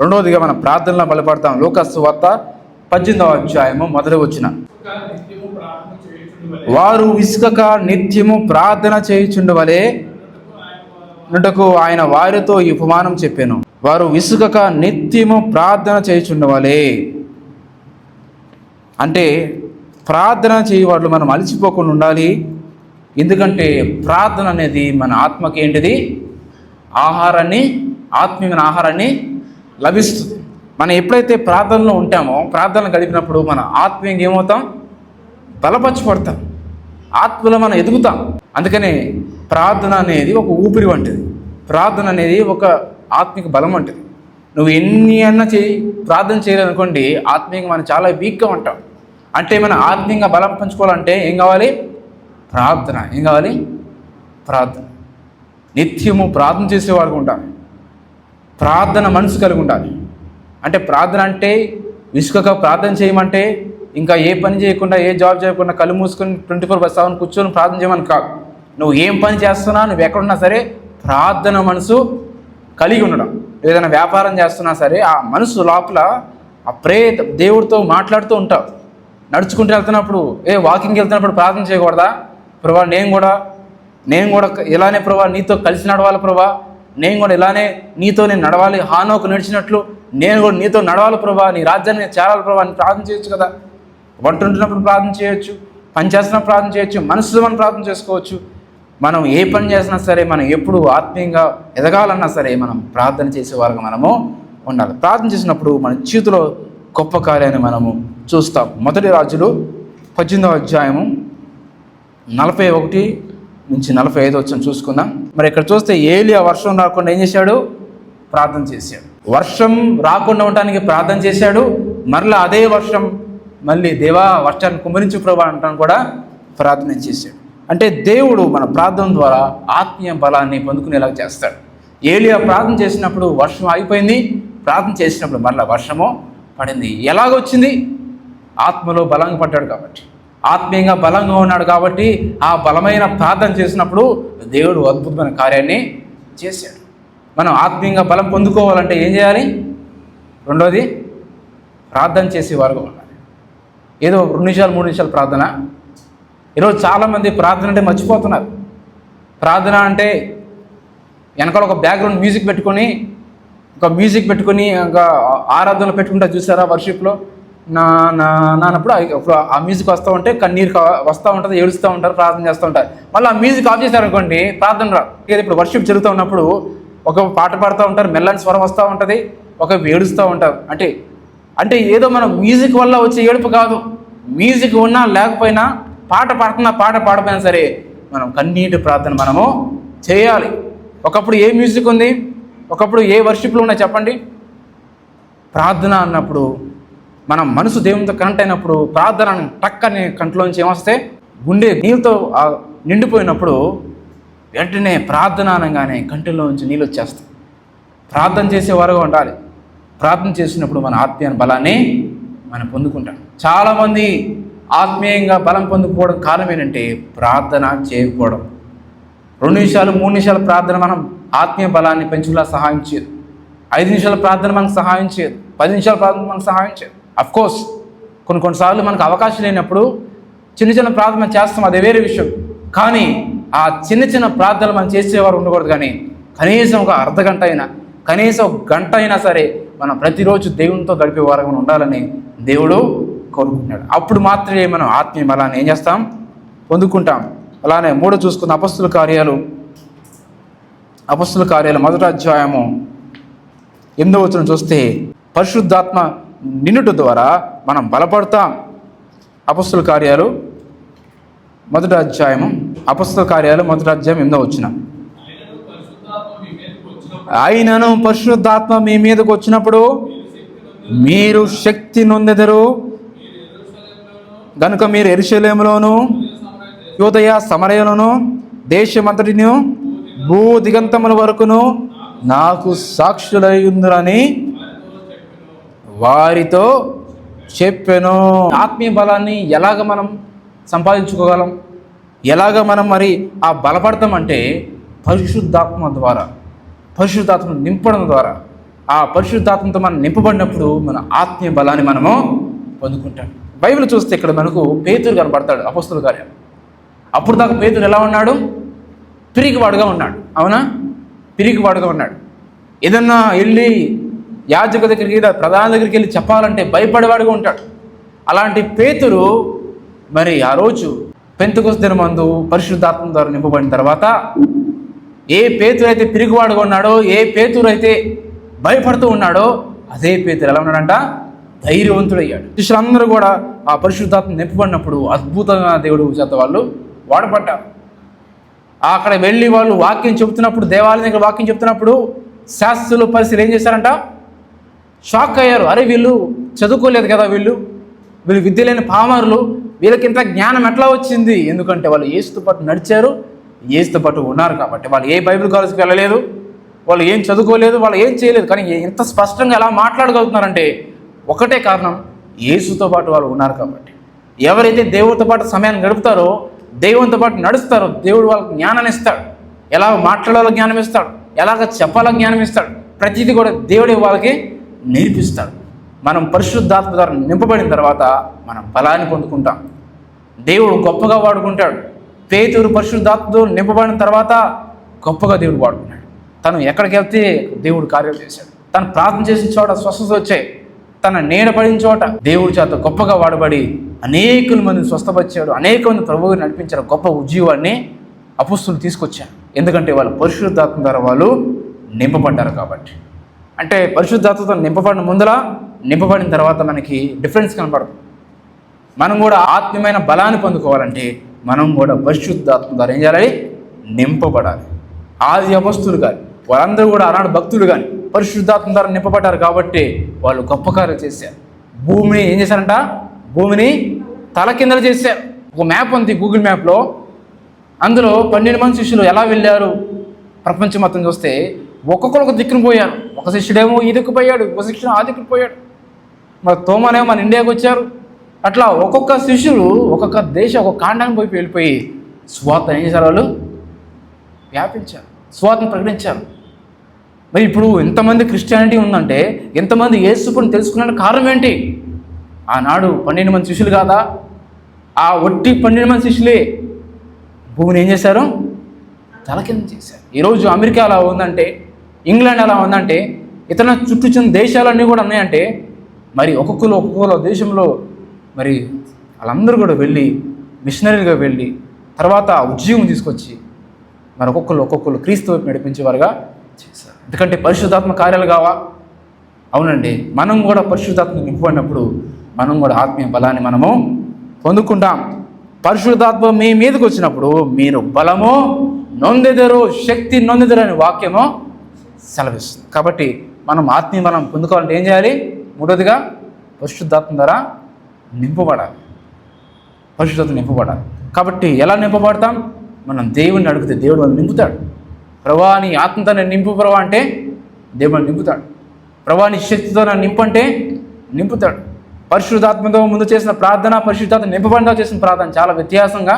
రెండవదిగా మనం ప్రార్థనలో బలపడతాం. లూకా సువార్త 18వ అధ్యాయము 1వ వచనం. వారు విసుకక నిత్యము ప్రార్థన చేయుచుండవలే నుండకు ఆయన వారితో ఈ ఉపమానం చెప్పాను. వారు విసుకక నిత్యము ప్రార్థన చేయుచుండవలే అంటే ప్రార్థన చేయవాళ్ళు మనం అలసిపోకుండా ఉండాలి. ఎందుకంటే ప్రార్థన అనేది మన ఆత్మకి ఏంటిది? ఆత్మీయమైన ఆహారాన్ని లభిస్తుంది. మనం ఎప్పుడైతే ప్రార్థనలో ఉంటామో, ప్రార్థన గడిపినప్పుడు మన ఆత్మీయంగా ఏమవుతాం? బలపరచబడతాం, ఆత్మలో మనం ఎదుగుతాం. అందుకనే ప్రార్థన అనేది ఒక ఊపిరి వంటిది. ప్రార్థన అనేది ఒక ఆత్మిక బలం వంటిది. నువ్వు ఎన్ని అన్నా ప్రార్థన చేయాలనుకోండి, ఆత్మీయంగా మనం చాలా వీక్గా ఉంటాం. అంటే మనం ఆత్మీయంగా బలం పంచుకోవాలంటే ఏం కావాలి? ప్రార్థన. ఏం కావాలి? ప్రార్థన. నిత్యము ప్రార్థన చేసేవారు ఉండాలి, ప్రార్థన మనసు కలిగి ఉండాలి. అంటే ప్రార్థన అంటే విసుకగా ప్రార్థన చేయమంటే ఇంకా ఏ పని చేయకుండా, ఏ జాబ్ చేయకుండా కళ్ళు మూసుకొని 24/7 కూర్చొని ప్రార్థన చేయమని కాదు. నువ్వు ఏం పని చేస్తున్నా, నువ్వు ఎక్కడున్నా సరే ప్రార్థన మనసు కలిగి ఉండడం. ఏదైనా వ్యాపారం చేస్తున్నా సరే ఆ మనసు లోపల ఆ దేవుడితో మాట్లాడుతూ ఉంటావు. నడుచుకుంటూ వెళ్తున్నప్పుడు, వాకింగ్కి వెళ్తున్నప్పుడు ప్రార్థన చేయకూడదా? ప్రభా నేను కూడా ఇలానే ప్రభా నీతో కలిసి నడవాలి, ప్రభా నేను కూడా ఇలానే నీతో నడవాలి, హానోకు నడిచినట్లు నేను కూడా నీతో నడవాలి ప్రభా, నీ రాజ్యాన్ని చేరాలి ప్రభా అని ప్రార్థన చేయొచ్చు కదా. వంట ఉంటున్నప్పుడు ప్రార్థన చేయొచ్చు, పని చేస్తున్నప్పుడు ప్రార్థన చేయొచ్చు, మనసులో మనం ప్రార్థన చేసుకోవచ్చు. మనం ఏ పని చేసినా సరే, మనం ఎప్పుడు ఆత్మీయంగా ఎదగాలన్నా సరే మనం ప్రార్థన చేసేవారుగా మనము ఉండాలి. ప్రార్థన చేసినప్పుడు మన చేతిలో గొప్ప కార్యాన్ని మనము చూస్తాం. 1 రాజులు 18వ అధ్యాయము 41 నుంచి 45 వచ్చిన చూసుకుందాం. మరి ఇక్కడ చూస్తే ఏలియా వర్షం రాకుండా ఏం చేశాడు? ప్రార్థన చేశాడు. వర్షం రాకుండా ఉండటానికి ప్రార్థన చేశాడు. మరలా అదే వర్షం మళ్ళీ దేవా వర్షాన్ని కుమ్మరించు ప్రభా అంటాను కూడా ప్రార్థన చేశాడు. అంటే దేవుడు మన ప్రార్థన ద్వారా ఆత్మీయ బలాన్ని పొందుకునేలా చేస్తాడు. ఏలియా ప్రార్థన చేసినప్పుడు వర్షం ఆగిపోయింది, ప్రార్థన చేసినప్పుడు మరలా వర్షము పడింది. ఎలాగొచ్చింది? ఆత్మలో బలంగా పడ్డాడు కాబట్టి, ఆత్మీయంగా బలంగా ఉన్నాడు కాబట్టి ఆ బలమైన ప్రార్థన చేసినప్పుడు దేవుడు అద్భుతమైన కార్యాన్ని చేశాడు. మనం ఆత్మీయంగా బలం పొందుకోవాలంటే ఏం చేయాలి? రెండోది ప్రార్థన చేసేవారుగా ఉండాలి. ఏదో 2 నిమిషాలు 3 నిమిషాలు ప్రార్థన. ఈరోజు చాలామంది ప్రార్థన అంటే మర్చిపోతున్నారు. ప్రార్థన అంటే వెనకాల ఒక బ్యాక్గ్రౌండ్ మ్యూజిక్ పెట్టుకొని ఇంకా ఆరాధనలు పెట్టుకుంటా చూసారా? వర్షిప్లో నాన్నప్పుడు ఆ మ్యూజిక్ వస్తూ ఉంటే కన్నీరు వస్తూ ఉంటుంది, ఏడుస్తూ ఉంటారు, ప్రార్థన చేస్తూ ఉంటారు. మళ్ళీ ఆ మ్యూజిక్ ఆఫ్ చేశారనుకోండి ప్రార్థన రా. ఇప్పుడు వర్షిప్ జరుగుతూ ఉన్నప్పుడు ఒక పాట పాడుతూ ఉంటారు, మెల్లని స్వరం వస్తూ ఉంటుంది, ఒక ఏడుస్తూ ఉంటారు. అంటే అంటే ఏదో మనం మ్యూజిక్ వల్ల వచ్చే ఏడుపు కాదు. మ్యూజిక్ ఉన్నా లేకపోయినా, పాట పాడపోయినా సరే మనం కన్నీటి ప్రార్థన మనము చేయాలి. ఒకప్పుడు ఏ మ్యూజిక్ ఉంది, ఒకప్పుడు ఏ వర్షిప్లు ఉన్నాయి చెప్పండి? ప్రార్థన అన్నప్పుడు మన మనసు దేవునితో కనెక్ట్ అయినప్పుడు, ప్రార్థన టక్కని కంట్లోంచి ఏమొస్తే గుండె నీళ్ళతో నిండిపోయినప్పుడు వెంటనే ప్రార్థన అనగానే కంటిలోంచి నీళ్ళు వచ్చేస్తాయి. ప్రార్థన చేసేవారుగా ఉండాలి. ప్రార్థన చేసినప్పుడు మన ఆత్మీయ బలాన్ని మనం పొందుకుంటాం. చాలామంది ఆత్మీయంగా బలం పొందుకోవడం కారణం ఏంటంటే ప్రార్థన చేయకపోవడం. 2 నిమిషాలు 3 నిమిషాల ప్రార్థన మనం ఆత్మీయ బలాన్ని పెంచులా సహాయం చేయదు. 5 నిమిషాల ప్రార్థన మనకు సహాయం చేయదు. 10 నిమిషాల ప్రార్థన మనకు సహాయం చేయదు. అఫ్కోర్స్ కొన్నిసార్లు మనకు అవకాశం లేనప్పుడు చిన్న ప్రార్థన చేస్తాం, అదే వేరే విషయం. కానీ ఆ చిన్న ప్రార్థనలు మనం చేసేవారు ఉండకూడదు. కానీ కనీసం ఒక అర్ధగంట అయినా, కనీసం ఒక గంట అయినా సరే మనం ప్రతిరోజు దేవునితో గడిపే వారుగా ఉండాలని దేవుడు కోరుకుంటున్నాడు. అప్పుడు మాత్రమే మనం ఆత్మీయ బలాన్ని ఏం చేస్తాం, పొందుకుంటాం. అలానే 3 చూసుకున్న అపొస్తలుల కార్యాలు 1వ అధ్యాయము 8వ వచనం చూస్తే పరిశుద్ధాత్మ నిన్నుట ద్వారా మనం బలపడతాం. అపొస్తలుల కార్యాలు 1వ అధ్యాయం 8వ వచనం. ఆయనను పరిశుద్ధాత్మ మీ మీదకు వచ్చినప్పుడు మీరు శక్తి నొందెదరు గనుక మీరు యెరూషలేములోను యూదయ సమరయలోను దేశమంతటిని భూ దిగంతముల వరకును నాకు సాక్షులై ఉందురని వారితో చెప్పెను. ఆత్మీయ బలాన్ని ఎలాగ మనం సంపాదించుకోగలం, ఎలాగ మనం మరి ఆ బలపడతామంటే పరిశుద్ధాత్మ ద్వారా, పరిశుద్ధాత్మను నింపడం ద్వారా. ఆ పరిశుద్ధాత్మతో మనం నింపబడినప్పుడు మన ఆత్మీయ బలాన్ని మనము పొందుకుంటాం. బైబిల్ చూస్తే ఇక్కడ మనకు పేతురు కనబడతాడు అపొస్తలుల కార్యాలు. అప్పుడు దాకా పేతురు ఎలా ఉన్నాడు? పిరికివాడుగా ఉన్నాడు. అవునా? పిరికివాడుగా ఉన్నాడు. ఏదన్నా వెళ్ళి యాజక దగ్గరికి, ప్రధాన దగ్గరికి వెళ్ళి చెప్పాలంటే భయపడేవాడుగా ఉంటాడు. అలాంటి పేతురు మరి ఆ రోజు పెంతెకొస్తు దినమందు పరిశుద్ధాత్మ ద్వారా నింపబడిన తర్వాత ఏ పేతురు అయితే పిరికివాడుగా ఉన్నాడో, ఏ పేతురు అయితే భయపడుతూ ఉన్నాడో, అదే పేతురు ఎలా ఉన్నాడంట? ధైర్యవంతుడయ్యాడు. శిష్యులందరూ కూడా ఆ పరిశుద్ధాత్మ నింపబడినప్పుడు అద్భుతంగా దేవుడు చేత వాళ్ళు వాడబడ్డారు. అక్కడ వెళ్ళి వాళ్ళు వాక్యం చెబుతున్నప్పుడు, దేవాలయం దగ్గర వాక్యం చెబుతున్నప్పుడు శాస్త్రులు పరిస్థితులు ఏం చేశారంట? షాక్ అయ్యారు. అరే వీళ్ళు చదువుకోలేదు కదా, వీళ్ళు విద్య లేని పామరులు, వీళ్ళకి ఇంత జ్ఞానం ఎట్లా వచ్చింది? ఎందుకంటే వాళ్ళు యేసుతో పాటు నడిచారు, యేసుతో పాటు ఉన్నారు కాబట్టి. వాళ్ళు ఏ బైబిల్ కాలేజ్కి వెళ్ళలేదు, వాళ్ళు ఏం చదువుకోలేదు, వాళ్ళు ఏం చేయలేదు. కానీ ఇంత స్పష్టంగా ఎలా మాట్లాడగలుగుతున్నారంటే ఒకటే కారణం, యేసుతో పాటు వాళ్ళు ఉన్నారు కాబట్టి. ఎవరైతే దేవుడితో పాటు సమయాన్ని గడుపుతారో, దేవునితో పాటు నడుస్తారో, దేవుడు వాళ్ళకి జ్ఞానాన్ని ఇస్తాడు. ఎలా మాట్లాడాలో జ్ఞానం ఇస్తాడు, ఎలాగ చెప్పాలో జ్ఞానం ఇస్తాడు. ప్రతిదీ కూడా దేవుడే వాళ్ళకి నేర్పిస్తాడు. మనం పరిశుద్ధాత్మ ద్వారా నింపబడిన తర్వాత మనం బలాన్ని పొందుకుంటాం. దేవుడు గొప్పగా వాడుకుంటాడు. పేతురు పరిశుద్ధాత్మతో నింపబడిన తర్వాత గొప్పగా దేవుడు వాడుకున్నాడు. తను ఎక్కడికి వెళ్తే దేవుడు కార్యాలు చేశాడు. తను ప్రార్థన చేసిన చోట స్వస్థత వచ్చాయి. తన నీడ పడిన చోట దేవుడి చేత గొప్పగా వాడబడి అనేకుల మందిని స్వస్థపరిచాడు. అనేక మంది ప్రభువుని నడిపించారు. గొప్ప ఉద్యోగాన్ని అపొస్తలులు తీసుకొచ్చారు. ఎందుకంటే వాళ్ళు పరిశుద్ధాత్మ ద్వారా వాళ్ళు నింపబడ్డారు కాబట్టి. అంటే పరిశుద్ధాత్మతో నింపబడిన ముందర, నింపబడిన తర్వాత మనకి డిఫరెన్స్ కనపడదు. మనం కూడా ఆత్మీయమైన బలాన్ని పొందుకోవాలంటే మనం కూడా పరిశుద్ధాత్మ ద్వారా ఏం చేయాలి? నింపబడాలి. ఆది అపొస్తలులు కానీ వాళ్ళందరూ కూడా ఆనాడు భక్తులు కానీ పరిశుద్ధాత్మ ద్వారా నింపబడ్డారు కాబట్టి వాళ్ళు గొప్ప కార్యాలు చేశారు. భూమిని ఏం చేశారంట? భూమిని తలకిందలు చేశారు. ఒక మ్యాప్ ఉంది గూగుల్ మ్యాప్లో, అందులో 12 మంది శిష్యులు ఎలా వెళ్ళారు ప్రపంచం మొత్తం చూస్తే ఒక్కొక్కరు ఒక దిక్కును పోయారు. ఒక శిష్యుడేమో ఈ దిక్కు పోయాడు, ఒక శిష్యుడు ఆ దిక్కుకు పోయాడు. మరి తోమానేమో మన ఇండియాకి వచ్చారు. అట్లా ఒక్కొక్క శిష్యులు ఒక్కొక్క దేశం, ఒక్కొక్క కాండానికి వెళ్ళిపోయి స్వార్థ ఏం చేశారు? వాళ్ళు వ్యాపించారు, స్వార్థను ప్రకటించారు. మరి ఇప్పుడు ఎంతమంది క్రిస్టియానిటీ ఉందంటే, ఎంతమంది యేసుని తెలుసుకున్న కారణం ఏంటి? ఆనాడు 12 మంది శిష్యులు కాదా? ఆ ఒట్టి 12 మంది శిష్యులే భూమిని ఏం చేశారు? తలకింద చేశారు. ఈరోజు అమెరికా ఎలా ఉందంటే, ఇంగ్లాండ్ ఎలా ఉందంటే, ఇతర చుట్టూ చిన్న దేశాలన్నీ కూడా ఉన్నాయంటే, మరి ఒక్కొక్క దేశంలో మరి వాళ్ళందరూ కూడా వెళ్ళి మిషనరీగా వెళ్ళి తర్వాత ఉద్యోగం తీసుకొచ్చి మరి ఒక్కొక్కరు క్రీస్తు వైపు నడిపించేవారుగా చేశారు. ఎందుకంటే పరిశుద్ధాత్మ కార్యాలు కావా? అవునండి, మనం కూడా పరిశుద్ధాత్మ నింపబడినప్పుడు మనం కూడా ఆత్మీయ బలాన్ని మనము పొందుకుంటాం. పరిశుద్ధాత్మ మీ మీదకి వచ్చినప్పుడు మీరు బలము నొందెదరు, శక్తి నొందెదరు అనే వాక్యము సెలవిస్తుంది. కాబట్టి మనం ఆత్మీయ బలం పొందుకోవాలంటే ఏం చేయాలి? మూడవదిగా పరిశుద్ధాత్మ ద్వారా నింపబడాలి. పరిశుద్ధాత్మ నింపబడాలి. కాబట్టి ఎలా నింపబడతాం? మనం దేవుణ్ణి అడిగితే దేవుడు మనం నింపుతాడు. ప్రభా నీ ఆత్మతో నేను నింపు ప్రభా అంటే దేవుడు నింపుతాడు. ప్రభా నీ శక్తితో నన్ను నింపంటే నింపుతాడు. పరిశుద్ధాత్మతో ముందు చేసిన ప్రార్థన, పరిశుద్ధాత్మ నింపబడితో చేసిన ప్రార్థన చాలా వ్యత్యాసంగా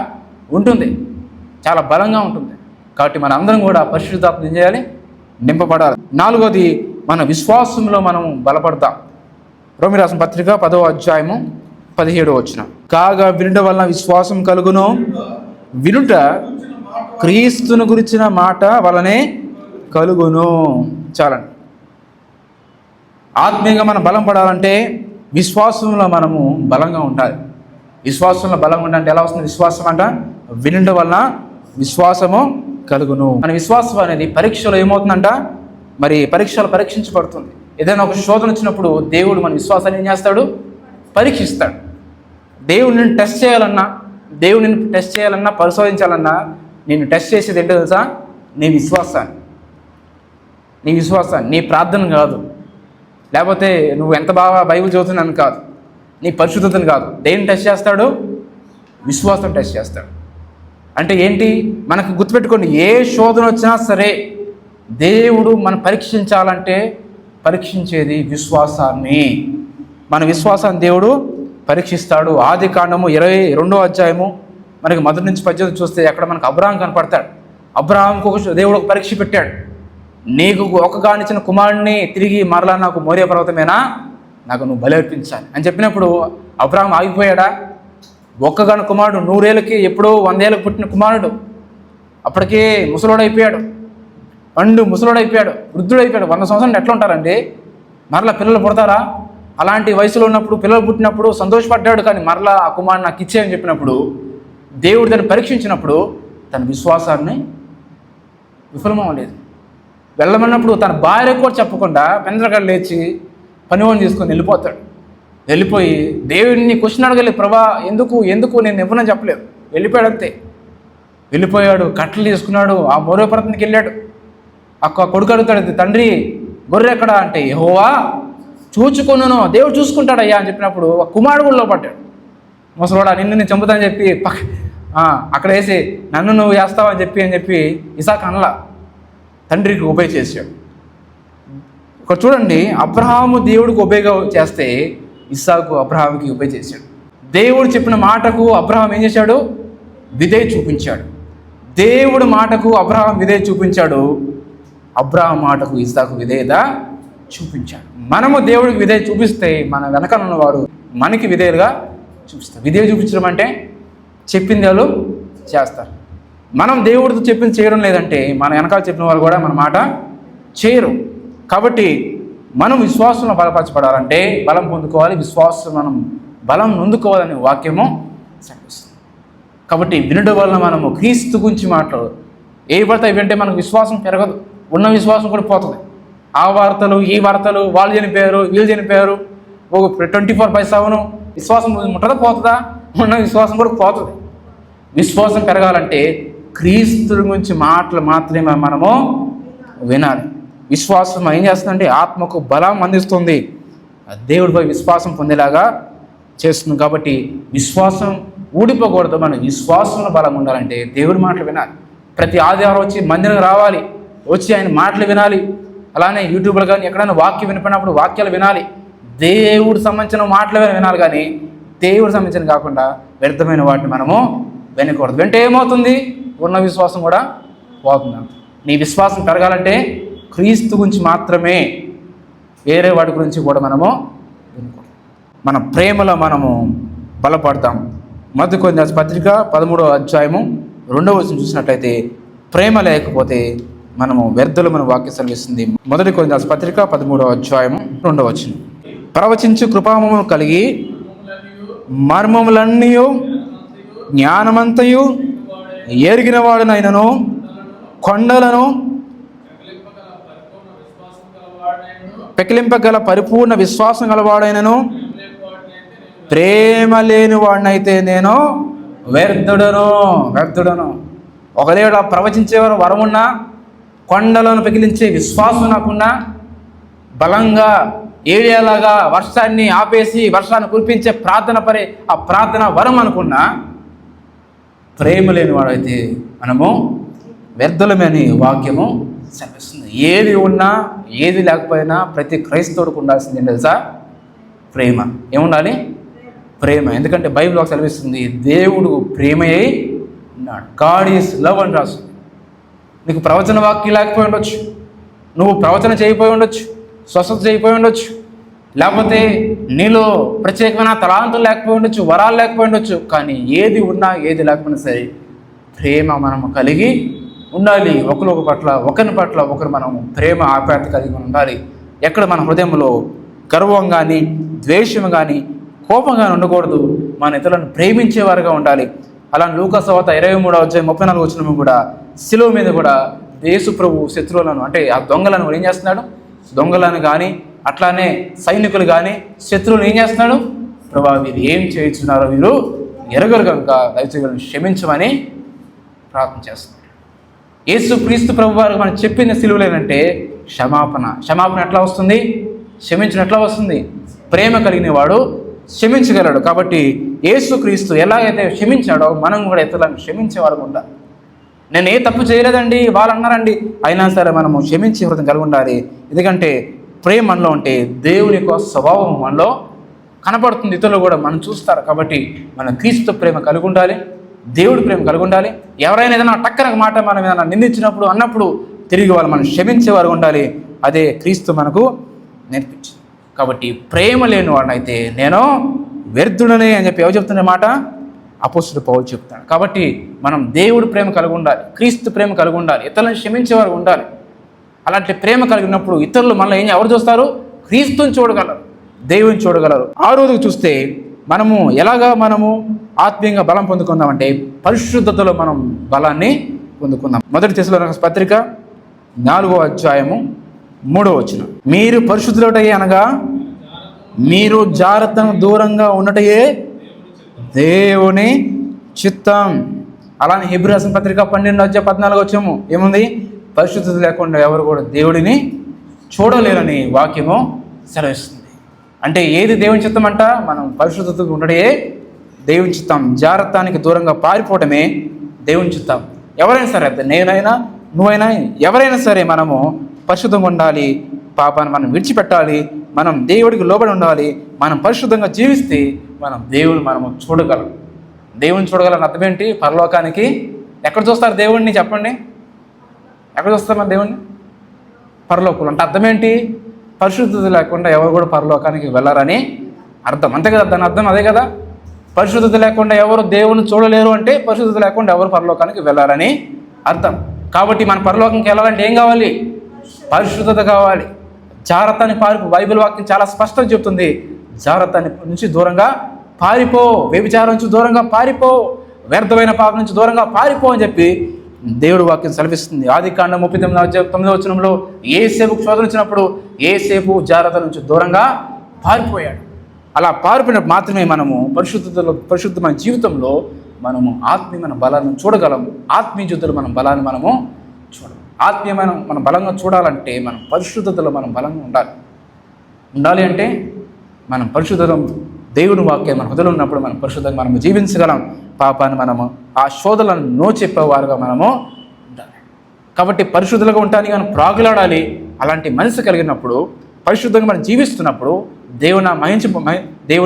ఉంటుంది, చాలా బలంగా ఉంటుంది. కాబట్టి మన అందరం కూడా పరిశుద్ధాత్మ ఏం చేయాలి? నింపబడాలి. నాలుగోది, మన విశ్వాసంలో మనం బలపడతాం. రోమీ రాసిన పత్రిక 10వ అధ్యాయము 17వ వచనం. కాగా వినుట వలన విశ్వాసం కలుగును, వినుట క్రీస్తును గురించిన మాట వలనే కలుగును. చాలండి. ఆత్మీయంగా మనం బలం పడాలంటే విశ్వాసంలో మనము బలంగా ఉండాలి. విశ్వాసంలో బలంగా ఉండాలంటే ఎలా వస్తుంది? విశ్వాసం అంట వినుట వలన విశ్వాసము కలుగును. మన విశ్వాసం అనేది పరీక్షలో ఏమవుతుందంట? మరి పరీక్షలు పరీక్షించబడుతుంది. ఏదైనా ఒక శోధన వచ్చినప్పుడు దేవుడు మన విశ్వాసాన్ని ఏం చేస్తాడు? పరీక్షిస్తాడు. దేవుడిని టెస్ట్ చేయాలన్నా, దేవుడిని టెస్ట్ చేయాలన్నా, పరిశోధించాలన్నా నేను టెస్ట్ చేసేది ఏంటో తెలుసా? నీ విశ్వాసాన్ని, నీ ప్రార్థన కాదు, లేకపోతే నువ్వు ఎంత బాగా బైబిల్ చదువుతున్నాను కాదు, నీ పరిశుద్ధతను కాదు. దేన్ని టెస్ట్ చేస్తాడు? విశ్వాసం టెస్ట్ చేస్తాడు. అంటే ఏంటి? మనకు గుర్తుపెట్టుకోండి, ఏ శోధన వచ్చినా సరే దేవుడు మనం పరీక్షించాలంటే పరీక్షించేది విశ్వాసాన్ని. మన విశ్వాసాన్ని దేవుడు పరీక్షిస్తాడు. ఆదికాండము 22వ అధ్యాయము మనకి మొదటి నుంచి 18 చూస్తే అక్కడ మనకు అబ్రహాం కనపడతాడు. అబ్రహాంకు దేవుడు ఒక పరీక్ష పెట్టాడు. నీకు ఒక్కగానిచ్చిన కుమారుడిని తిరిగి మరలా నాకు మోరియా పర్వతమేనా, నాకు నువ్వు బలి అర్పించాలి అని చెప్పినప్పుడు అబ్రహాం ఆగిపోయాడా? ఒక్కగాని కుమారుడు 100 ఏళ్ళకి, ఎప్పుడో 100 ఏళ్ళకి పుట్టిన కుమారుడు అప్పటికే ముసలోడైపోయాడు, ముసలోడైపోయాడు, వృద్ధుడైపోయాడు. 100 సంవత్సరాలు ఎట్లా ఉంటారండి? మరలా పిల్లలు పుడతారా? అలాంటి వయసులో ఉన్నప్పుడు పిల్లలు పుట్టినప్పుడు సంతోషపడ్డాడు. కానీ మరలా ఆ కుమారుడు నాకు ఇచ్చేయని చెప్పినప్పుడు దేవుడు దాన్ని పరీక్షించినప్పుడు తన విశ్వాసాన్ని విఫలమవ్వలేదు. వెళ్ళమన్నప్పుడు తన భార్య కూడా చెప్పకుండా పెందరగడ్డ లేచి పనివాడిని తీసుకొని వెళ్ళిపోతాడు. వెళ్ళిపోయి దేవుడిని క్వశ్చన్ అడగలేదు, ప్రభా ఎందుకు నేను ఇవ్వనని చెప్పలేదు. వెళ్ళిపోయాడు అంతే. వెళ్ళిపోయాడు, కట్టలు తీసుకున్నాడు, ఆ మరో పర్వతానికి వెళ్ళాడు. కొడుకు అడుగుతాడు, తండ్రి గొర్రె ఎక్కడా అంటే, యెహోవా చూచుకొనును, దేవుడు చూసుకుంటాడయ్యా అని చెప్పినప్పుడు ఆ కుమారుడు కూడా పడ్డాడు. ముసలోడా నిన్ను నేను చంపుతానని చెప్పి అక్కడ వేసి నన్ను నువ్వు వేస్తావని చెప్పి ఇసాకు అనలా, తండ్రికి ఒబే చేశాడు. ఇక్కడ చూడండి, అబ్రహాము దేవుడికి ఒబేగా చేస్తే ఇస్సాకు అబ్రహాముకి ఒబే చేశాడు. దేవుడు చెప్పిన మాటకు అబ్రహాం ఏం చేశాడు? విధేయత చూపించాడు. దేవుడి మాటకు అబ్రహాం విధేయత చూపించాడు. అబ్రహాం మాటకు ఇస్సాకు విధేయత చూపించాడు. మనము దేవుడికి విధేయత చూపిస్తే మన వెనకాల ఉన్నవారు మనకి విధేయులుగా చూపిస్తారు. విధేయత చూపించడం అంటే చెప్పింది వాళ్ళు చేస్తారు. మనం దేవుడితో చెప్పింది చేయడం లేదంటే మన వెనకాల చెప్పిన వాళ్ళు కూడా మన మాట చేయరు. కాబట్టి మనం విశ్వాసంలో బలపరచబడాలంటే బలం పొందుకోవాలి. విశ్వాసం మనం బలం నొందుకోవాలనే వాక్యము సెలవిస్తుంది. కాబట్టి వినడం వలన మనము క్రీస్తు గురించి మాట్లాడు ఏ పడతాయి వింటే మనకు విశ్వాసం పెరగదు, ఉన్న విశ్వాసం కూడా పోతుంది. ఆ వార్తలు ఈ వార్తలు, వాళ్ళు చనిపోయారు వీళ్ళు చనిపోయారు, 24/7 విశ్వాసం ఉంటుందా పోతుందా? ఉన్న విశ్వాసం కూడా పోతుంది. విశ్వాసం పెరగాలంటే క్రీస్తు గురించి మాటలు మాత్రమే మనము వినాలి. విశ్వాసం ఏం చేస్తుందంటే ఆత్మకు బలం అందిస్తుంది, దేవుడిపై విశ్వాసం పొందేలాగా చేస్తుంది. కాబట్టి విశ్వాసం ఊడిపోకూడదు. మన విశ్వాసంలో బలం ఉండాలంటే దేవుడి మాటలు వినాలి. ప్రతి ఆదివారం వచ్చి మందిరం రావాలి, వచ్చి ఆయన మాటలు వినాలి. అలానే యూట్యూబ్లో కానీ ఎక్కడైనా వాక్యం వినిపినప్పుడు వాక్యాలు వినాలి. దేవుడు సంబంధించిన మాటలు వినాలి, కానీ దేవుడు సంబంధించిన కాకుండా వ్యర్థమైన వాటిని మనము వినకూడదు. వెంట ఏమవుతుంది? ఉన్న విశ్వాసం కూడా పోతుంది. నీ విశ్వాసం పెరగాలంటే క్రీస్తు గురించి మాత్రమే, వేరే వాటి గురించి కూడా మనము వినకూడదు. మన ప్రేమలో మనము బలపడతాం. మొదటి కొరింథీయుల పత్రిక 13వ అధ్యాయము 2వ వచనం చూసినట్లయితే ప్రేమ లేకపోతే మనము వ్యర్థులమని వాక్యం సెలవిస్తుంది. మొదటి కొరింథీయుల పత్రిక 13వ అధ్యాయము 2వ వచనం. ప్రవచించు కృపామము కలిగి మర్మములన్నీ జ్ఞానమంతయు ఎరిగిన వాడునైనను కొండలను పెకిలింపగల పరిపూర్ణ విశ్వాసం గలవాడైనను ప్రేమ లేని వాడినైతే నేను వ్యర్థుడను. ఒకవేళ ప్రవచించేవారు వరమున్నా, కొండలను పెకిలించే విశ్వాసం నాకున్నా, బలంగా ఏలియాలాగా వర్షాన్ని ఆపేసి వర్షాన్ని కురిపించే ఆ ప్రార్థన వరం అనుకున్నా, ప్రేమ లేని వాడైతే మనము వ్యర్థులమని వాక్యము సెలవిస్తుంది. ఏది ఉన్నా ఏది లేకపోయినా ప్రతి క్రైస్తవుడికి ఉండాల్సింది ఏంటి తెలుసా? ప్రేమ. ఏముండాలి? ప్రేమ. ఎందుకంటే బైబిల్ ఒక సెలవిస్తుంది, దేవుడు ప్రేమయే ఉన్నాడు. గాడ్ ఈజ్ లవ్ అని రాస్తుంది. నీకు ప్రవచన వాక్యం లేకపోయి ఉండొచ్చు, నువ్వు ప్రవచన చేయకపోయి ఉండొచ్చు, స్వస్థత చేయకపోయి ఉండొచ్చు, లేకపోతే నీలో ప్రత్యేకమైన తలాంతులు లేకపోయి ఉండొచ్చు, వరాలు లేకపోయి ఉండొచ్చు. కానీ ఏది ఉన్నా ఏది లేకపోయినా సరే ప్రేమ మనము కలిగి ఉండాలి. ఒకరి పట్ల ఒకరు మనము ప్రేమ ఆప్యాయత కలిగి ఉండాలి. ఎక్కడ మన హృదయంలో గర్వం కానీ, ద్వేషం కానీ, కోపం కానీ ఉండకూడదు. మన ఇతరులను ప్రేమించేవారుగా ఉండాలి. అలా లూకాసు వార్త 23:34 కూడా శిలువ మీద కూడా యేసు ప్రభు శత్రువులను, అంటే ఆ దొంగలను ఏం చేస్తున్నాడు? దొంగలను కానీ, అట్లానే సైనికులు కానీ, శత్రువులను ఏం చేస్తున్నాడు? ప్రభా, వీరు ఏం చేయించున్నారో వీరు ఎరగరు కనుక దయచేసి క్షమించమని ప్రార్థన చేస్తున్నాడు. యేసు క్రీస్తు ప్రభు వారికి మనం చెప్పిన సిలువలేనంటే క్షమాపణ ఎట్లా వస్తుంది? క్షమించిన ఎట్లా వస్తుంది? ప్రేమ కలిగిన వాడు క్షమించగలడు. కాబట్టి యేసు క్రీస్తు ఎలాగైతే క్షమించాడో మనం కూడా ఇతరులను క్షమించేవారు ఉండాలి. నేను ఏ తప్పు చేయలేదండి, వాళ్ళు అన్నారండి, అయినా సరే మనము క్షమించే హృదయం కలిగి ఉండాలి. ఎందుకంటే ప్రేమ మనలో ఉంటే దేవుని యొక్క స్వభావం మనలో కనపడుతుంది, ఇతరులు కూడా మనం చూస్తారు. కాబట్టి మనం క్రీస్తు ప్రేమ కలిగి ఉండాలి, దేవుడి ప్రేమ కలిగి ఉండాలి. ఎవరైనా ఏదైనా టక్కన మాట మనం ఏదైనా నిందించినప్పుడు అన్నప్పుడు తిరిగి వాళ్ళు మనం క్షమించేవారు ఉండాలి. అదే క్రీస్తు మనకు నేర్పించింది. కాబట్టి ప్రేమ లేని వాడినైతే నేను వ్యర్థుడనే అని చెప్పి ఎవరు చెప్తున్న మాట? అపోస్తలుడు పౌలు చెప్తాడు. కాబట్టి మనం దేవుడి ప్రేమ కలిగి ఉండాలి, క్రీస్తు ప్రేమ కలిగి ఉండాలి, ఇతరులను క్షమించేవారు ఉండాలి. అలాంటి ప్రేమ కలిగినప్పుడు ఇతరులు మనలో ఎవరు చూస్తారు? క్రీస్తుని చూడగలరు, దేవుని చూడగలరు. ఆ రోజుకు చూస్తే మనము ఆత్మీయంగా బలం పొందుకుందామంటే పరిశుద్ధతలో మనం బలాన్ని పొందుకుందాం. 1 తెస్సలోనికైయుల పత్రిక 4:3 మీరు పరిశుద్ధులటయే అనగా మీరు జాగ్రత్తను దూరంగా ఉండటయే దేవుని చిత్తం. అలానే హెబ్రీ రాసిన పత్రిక 12:14 ఏముంది? పరిశుద్ధత లేకుండా ఎవరు కూడా దేవుడిని చూడలేరని వాక్యము సెలవిస్తుంది. అంటే ఏది దేవుని చిత్తం అంట? మనం పరిశుద్ధతగా ఉండడే దేవుని చిత్తం. జాగ్రత్తకి దూరంగా పారిపోవటమే దేవుని చిత్తం. ఎవరైనా సరే, నేనైనా నువ్వైనా ఎవరైనా సరే మనము పరిశుద్ధంగా ఉండాలి, పాపాన్ని మనం విడిచిపెట్టాలి, మనం దేవుడికి లోబడి ఉండాలి. మనం పరిశుద్ధంగా జీవిస్తే మనము చూడగలం. దేవుని చూడగలని అర్థం ఏంటి? పరలోకానికి ఎక్కడ చూస్తారు దేవుడిని? చెప్పండి, ఎక్కడ చూస్తారు మన దేవుడిని? పరలోకంలో. అంటే అర్థం ఏంటి? పరిశుద్ధత లేకుండా ఎవరు కూడా పరలోకానికి వెళ్ళారని అర్థం. అంతే కదా, దాని అర్థం అదే కదా. పరిశుద్ధత లేకుండా ఎవరు దేవుని చూడలేరు అంటే పరిశుద్ధత లేకుండా ఎవరు పరలోకానికి వెళ్ళారని అర్థం. కాబట్టి మన పరలోకానికి వెళ్ళాలంటే ఏం కావాలి? పరిశుద్ధత కావాలి. జాగ్రత్తని బైబిల్ వాక్యం చాలా స్పష్టంగా చెప్తుంది. జాగ్రత్త నుంచి దూరంగా పారిపో, వ్యభిచారం నుంచి దూరంగా పారిపో, వ్యర్థమైన పాపం నుంచి దూరంగా పారిపో అని చెప్పి దేవుడు వాక్యం సెలవిస్తుంది. ఆదికాండం 39:9 యేసేపుకు శోధన వచ్చినప్పుడు యేసేపు జాగ్రత్త నుంచి దూరంగా పారిపోయాడు. అలా పారిపోయినప్పుడు మాత్రమే మనము పరిశుద్ధమైన జీవితంలో మనము ఆత్మీయమైన బలాన్ని చూడగలము. ఆత్మీయ యుద్ధులు మన బలాన్ని మనము చూడము. ఆత్మీయమైన మనం బలంగా చూడాలంటే మనం పరిశుద్ధతలో మనం బలంగా ఉండాలి. అంటే మనం పరిశుద్ధం, దేవుని వాక్యం మన హృదయంలో ఉన్నప్పుడు మనం పరిశుద్ధంగా మనము జీవించగలం. పాపాన్ని మనము ఆ శోధనలను చెప్పేవారుగా మనము ఉండాలి. కాబట్టి పరిశుద్ధులుగా ఉండటానికి మనం ప్రాగులాడాలి. అలాంటి మనసు కలిగినప్పుడు, పరిశుద్ధంగా మనం జీవిస్తున్నప్పుడు దేవుని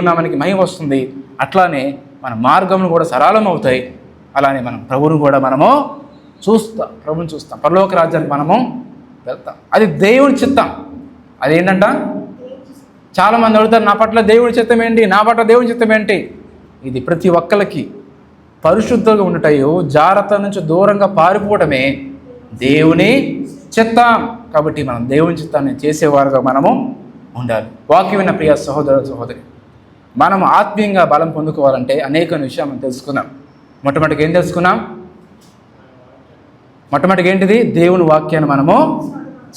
నామానికి మహిమ వస్తుంది. అట్లానే మన మార్గములు కూడా సరళం అవుతాయి. అలానే మనం ప్రభువును కూడా మనము ప్రభుని చూస్తాం. పరలోక రాజ్యానికి మనము వెళ్తాం. అది దేవుని చిత్తం. అదేంటంట? చాలామంది అడుగుతారు, నా పట్ల దేవుని చిత్తం ఏంటి, నా పట్ల దేవుని చిత్తం ఏంటి? ఇది ప్రతి ఒక్కరికి పరిశుద్ధంగా ఉండటయో జాగ్రత్త నుంచి దూరంగా పారిపోవటమే దేవుని చిత్తం. కాబట్టి మనం దేవుని చిత్తాన్ని చేసేవారుగా మనము ఉండాలి. వాక్యమైన ప్రియ సహోదరి, మనం ఆత్మీయంగా బలం పొందుకోవాలంటే అనేక విషయాలు మనం తెలుసుకున్నాం. మొట్టమొదటిగా ఏం తెలుసుకున్నాం? మొట్టమొదటిగా ఏంటిది? దేవుని వాక్యాన్ని మనము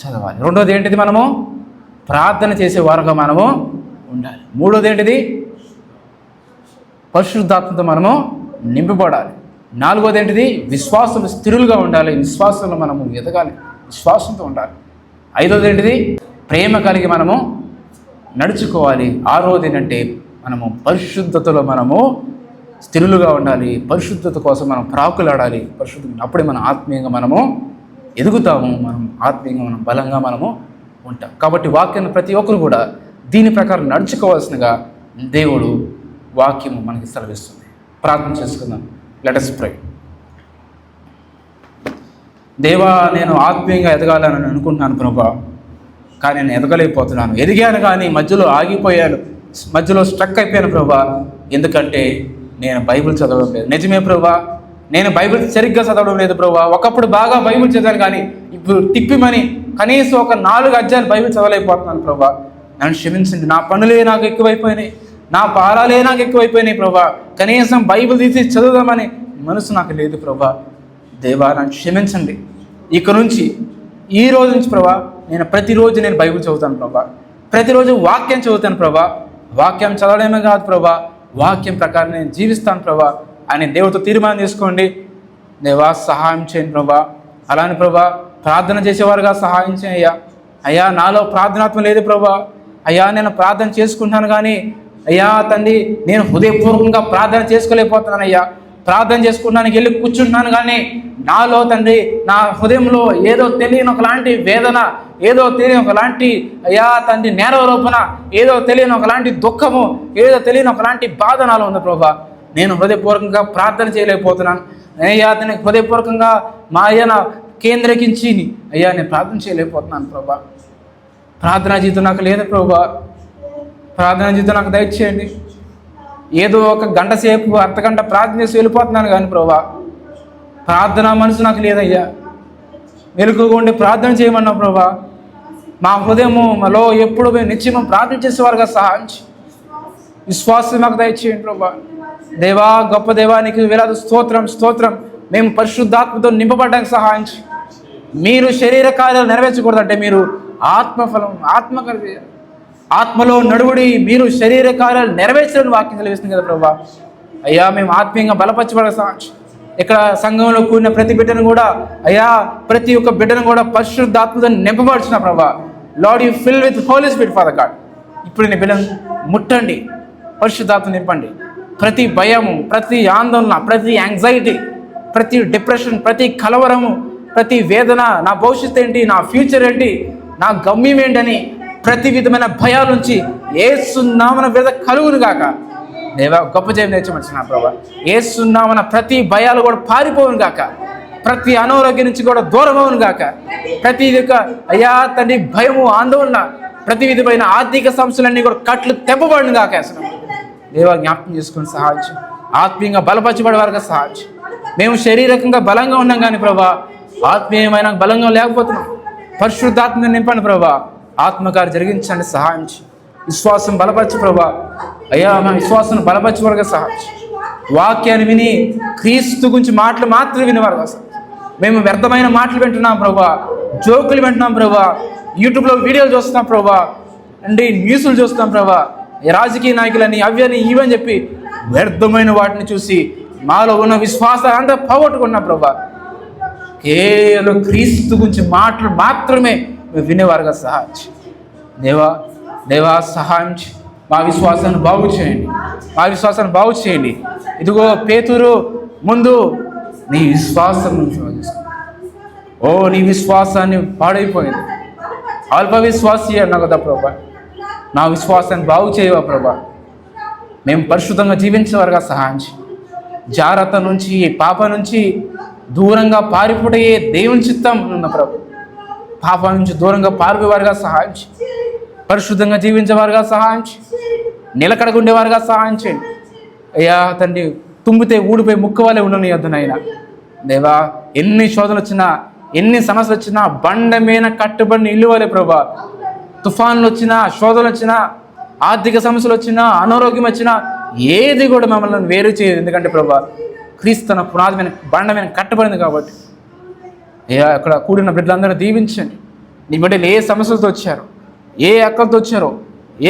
చదవాలి. రెండోది ఏంటిది? మనము ప్రార్థన చేసేవారుగా మనము ఉండాలి. మూడోది ఏంటిది? పరిశుద్ధాత్మతో మనము నింపబడాలి. నాలుగోది ఏంటిది? విశ్వాసంలో స్థిరులుగా ఉండాలి. విశ్వాసంలో మనము ఎదగాలి, విశ్వాసంతో ఉండాలి. ఐదోది ఏంటిది? ప్రేమ కలిగి మనము నడుచుకోవాలి. ఆరోది ఏంటంటే మనము పరిశుద్ధతలో మనము స్థిరులుగా ఉండాలి. పరిశుద్ధత కోసం మనం ప్రాకులాడాలి. అప్పుడే మనం ఆత్మీయంగా మనము ఎదుగుతాము, మనం ఆత్మీయంగా మనం బలంగా మనము ఉంటాం. కాబట్టి వాక్యాన్ని ప్రతి ఒక్కరు కూడా దీని ప్రకారం నడుచుకోవాల్సినగా దేవుడు వాక్యము మనకి సెలవిస్తుంది. ప్రార్థన చేసుకుందాం. Let us pray. దేవా, నేను ఆత్మీయంగా ఎదగాలని అనుకుంటున్నాను ప్రభా, కానీ నేను ఎదగలేకపోతున్నాను. ఎదిగాను కానీ మధ్యలో ఆగిపోయాను, మధ్యలో స్ట్రక్ అయిపోయాను ప్రభా. ఎందుకంటే నేను బైబిల్ చదవడం లేదు. నిజమే ప్రభా, నేను బైబిల్ సరిగ్గా చదవడం లేదు ప్రభా. ఒకప్పుడు బాగా బైబిల్ చదివాను కానీ ఇప్పుడు తిప్పిమని కనీసం ఒక 4 అధ్యాయాలు బైబిల్ చదవలేకపోతున్నాను ప్రభా. నన్ను క్షమించండి. నా పనులే నాకు ఎక్కువైపోయినాయి, నా పారాలే నాకు ఎక్కువైపోయినాయి ప్రభా. కనీసం బైబిల్ తీసి చదువుదామని మనసు నాకు లేదు ప్రభా. దేవా, నన్ను క్షమించండి. ఇక నుంచి ఈ రోజు నుంచి ప్రభా నేను ప్రతిరోజు బైబిల్ చదువుతాను ప్రభా. ప్రతిరోజు వాక్యం చదువుతాను ప్రభా. వాక్యం చదవడమే కాదు ప్రభా, వాక్యం ప్రకారం నేను జీవిస్తాను ప్రభా అని దేవుడితో తీర్మానం చేసుకోండి. దేవా, సహాయం చేయండి ప్రభా. అలానే ప్రభా ప్రార్థన చేసేవారుగా సహాయం చేయ్యా. అయ్యా, నాలో ప్రార్థనాత్మ లేదు ప్రభా. అయ్యా, నేను ప్రార్థన చేసుకుంటాను కానీ అయ్యా తండ్రి, నేను హృదయపూర్వకంగా ప్రార్థన చేసుకోలేకపోతున్నాను. అయ్యా, ప్రార్థన చేసుకుంటానికి వెళ్ళి కూర్చుంటున్నాను కానీ నాలో తండ్రి, నా హృదయంలో ఏదో తెలియని ఒకలాంటి వేదన, ఏదో తెలియని ఒకలాంటి అయ్యా తండ్రి నేరవరోపణ, ఏదో తెలియని ఒకలాంటి దుఃఖము, ఏదో తెలియని ఒకలాంటి బాధ నాలో ఉంది ప్రభా. నేను హృదయపూర్వకంగా ప్రార్థన చేయలేకపోతున్నాను. అయ్యా, అతనికి హృదయపూర్వకంగా మా అయ్యన కేంద్రీకరించి అయ్యా నేను ప్రార్థన చేయలేకపోతున్నాను ప్రభా. ప్రార్థనా జీవితం నాకు లేదు ప్రభా. ప్రార్థనా జీవితం నాకు దయచేయండి. ఏదో ఒక గంట సేపు, అర్ధగంట ప్రార్థన చేసి వెళ్ళిపోతున్నాను కానీ ప్రభా, ప్రార్థన మనసు నాకు లేదయ్యా. మెలకుగా ఉండి ప్రార్థన చేయమన్నా ప్రభా. మా హృదయము మాలో ఎప్పుడు మేము నిత్యము ప్రార్థన చేసేవారుగా సహాయం విశ్వాసం మాకు దయచేయండి ప్రభా. దేవా, గొప్ప దేవానికి వేలాది స్తోత్రం స్తోత్రం. మేము పరిశుద్ధాత్మతో నింపబడడానికి సహాయం. మీరు శరీర కార్యాలు నెరవేర్చకూడదంటే మీరు ఆత్మఫలం, ఆత్మలో నడువుడి మీరు శరీర కార్యాలు నెరవేర్చని వాక్యం తెలివిస్తుంది కదా ప్రభా. అయ్యా, మేము ఆత్మీయంగా బలపరచబడే సహాయం. ఇక్కడ సంఘంలో కూడిన ప్రతి బిడ్డను కూడా అయ్యా, ప్రతి ఒక్క బిడ్డను కూడా పరిశుద్ధాత్మతో నింపబడుచున్న ప్రభా. Lord, you fill with holy spirit father God. ఇప్పుడు నీ బిడ్డను ముట్టండి, పరిశుద్ధాత్మ నింపండి. ప్రతి భయము, ప్రతి ఆందోళన, ప్రతి యాంగ్జైటీ, ప్రతి డిప్రెషన్, ప్రతి కలవరము, ప్రతి వేదన, నా భవిష్యత్తు ఏంటి, నా ఫ్యూచర్ ఏంటి, నా గమ్యం ఏంటని ప్రతి విధమైన భయాల నుంచి యేసునామమున విడుదల కలుగును గాక. దేవా, గొప్ప జయం నేర్చమని ప్రభా. యేసునామమున ప్రతి భయాలు కూడా పారిపోవును గాక. ప్రతి అనారోగ్యం నుంచి కూడా దూరం అవును గాక. ప్రతి యొక్క అయ్యా తండ్రి భయము, ఆందోళన, ప్రతి విధమైన ఆర్థిక సమస్యలన్నీ కూడా కట్లు తెప్పబడును గాక. దేవా, జ్ఞాపకం చేసుకుని సహాయం. ఆత్మీయంగా బలపరచబడే వారుగా సహాయం. మేము శారీరకంగా బలంగా ఉన్నాం కానీ ప్రభా, ఆత్మీయమైన బలంగా లేకపోతున్నాం. పరిశుద్ధాత్మ నింపండి ప్రభా. ఆత్మకార్య జరిగించండి, సహాయం. విశ్వాసం బలపరచు ప్రభా. అయ్యా, మా విశ్వాసం బలపరచవరగా సహాయం. వాక్యాన్ని విని క్రీస్తు గురించి మాటలు మాత్రం వినేవారుగా. మేము వ్యర్థమైన మాటలు వింటున్నాం ప్రభా, జోకులు వింటున్నాం ప్రభా, యూట్యూబ్లో వీడియోలు చూస్తున్నాం ప్రభా, అండి న్యూస్లు చూస్తున్నాం ప్రభా. రాజకీయ నాయకులని అవ్యని ఇవని చెప్పి వ్యర్థమైన వాటిని చూసి మాలో ఉన్న విశ్వాసాన్ని అంతా పోగొట్టుకున్నాం ప్రభా. కేవలం క్రీస్తు గురించి మాటలు మాత్రమే మేము వినేవారుగా సహాయం. దేవా, దేవా సహాయం. మా విశ్వాసాన్ని బాగు చేయండి, మా విశ్వాసాన్ని బాగు చేయండి. ఇదిగో పేతురు ముందు నీ విశ్వాసం, ఓ నీ విశ్వాసాన్ని పాడైపోయింది. అల్ప విశ్వాసి అన్నా కదా ప్రభా. నా విశ్వాసాన్ని బాగు చేయవా ప్రభా. మేము పరిశుద్ధంగా జీవించేవారుగా సహాయం. జాగ్రత్త నుంచి, పాప నుంచి దూరంగా పారిపోయే దేవుని చిత్తం ఉన్న ప్రభు. పాప నుంచి దూరంగా పారిపోయేవారుగా సహాయం. పరిశుద్ధంగా జీవించేవారుగా సహాయం. నిలకడగా ఉండేవారుగా సహాయం చేయండి. అయ్యా తండ్రి, తుమ్మితే ఊడిపోయి ముక్కు వాళ్ళే ఉండని వద్దనైనా. దేవా, ఎన్ని శోధనలు వచ్చినా, ఎన్ని సమస్యలు వచ్చినా బండ మీద కట్టుబడిన ఇల్లు వాళ్ళే ప్రభా. తుఫాన్లు వచ్చినా, శోధనలు వచ్చినా, ఆర్థిక సమస్యలు వచ్చినా, అనారోగ్యం వచ్చినా ఏది కూడా మమ్మల్ని వేరు చేయదు. ఎందుకంటే ప్రభా, క్రీస్తు తన పునాది మీద బండ మీద కట్టబడింది కాబట్టి. అయ్యా, అక్కడ కూడిన బిడ్డలందరూ దీవించండి. నీ బిడ్డలు ఏ సమస్యలతో వచ్చారు, ఏ అక్కలతో వచ్చారో,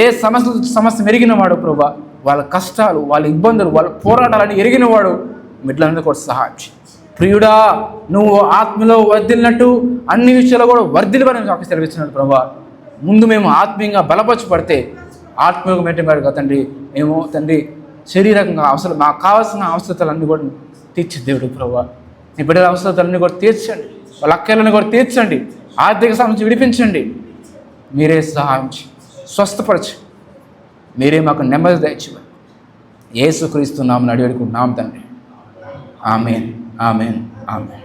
ఏ సమస్య ఎరిగిన వాడు ప్రభా, వాళ్ళ కష్టాలు, వాళ్ళ ఇబ్బందులు, వాళ్ళ పోరాటాలని ఎరిగిన వాడు బిడ్డలందరూ కూడా సహాయం చేయి. ప్రియుడా, నువ్వు ఆత్మలో వర్ధిల్లినట్టు అన్ని విషయాల్లో కూడా వర్ధిల్లివని నాకు సెలవిస్తున్నాడు ప్రభా. ముందు మేము ఆత్మీయంగా బలపరచబడితే ఆత్మీయంగా మెట్టబడి తండ్రి, మేము తండ్రి శరీరకంగా మాకు కావాల్సిన అవసరతలన్నీ కూడా తీర్చి దేవుడు ప్రభా. నీ బిడ్డల అవసరతలన్నీ కూడా తీర్చండి, వాళ్ళ అక్కలను కూడా తీర్చండి, ఆర్థిక సమస్య విడిపించండి. మీరే సహాయం స్వస్థపరచు, మీరే మాకు నెమ్మది దయచేయండి. యేసుక్రీస్తు నామమున అడిగి వేడుకుంటున్నాం తండ్రి. ఆమేన్, ఆమేన్, ఆమేన్.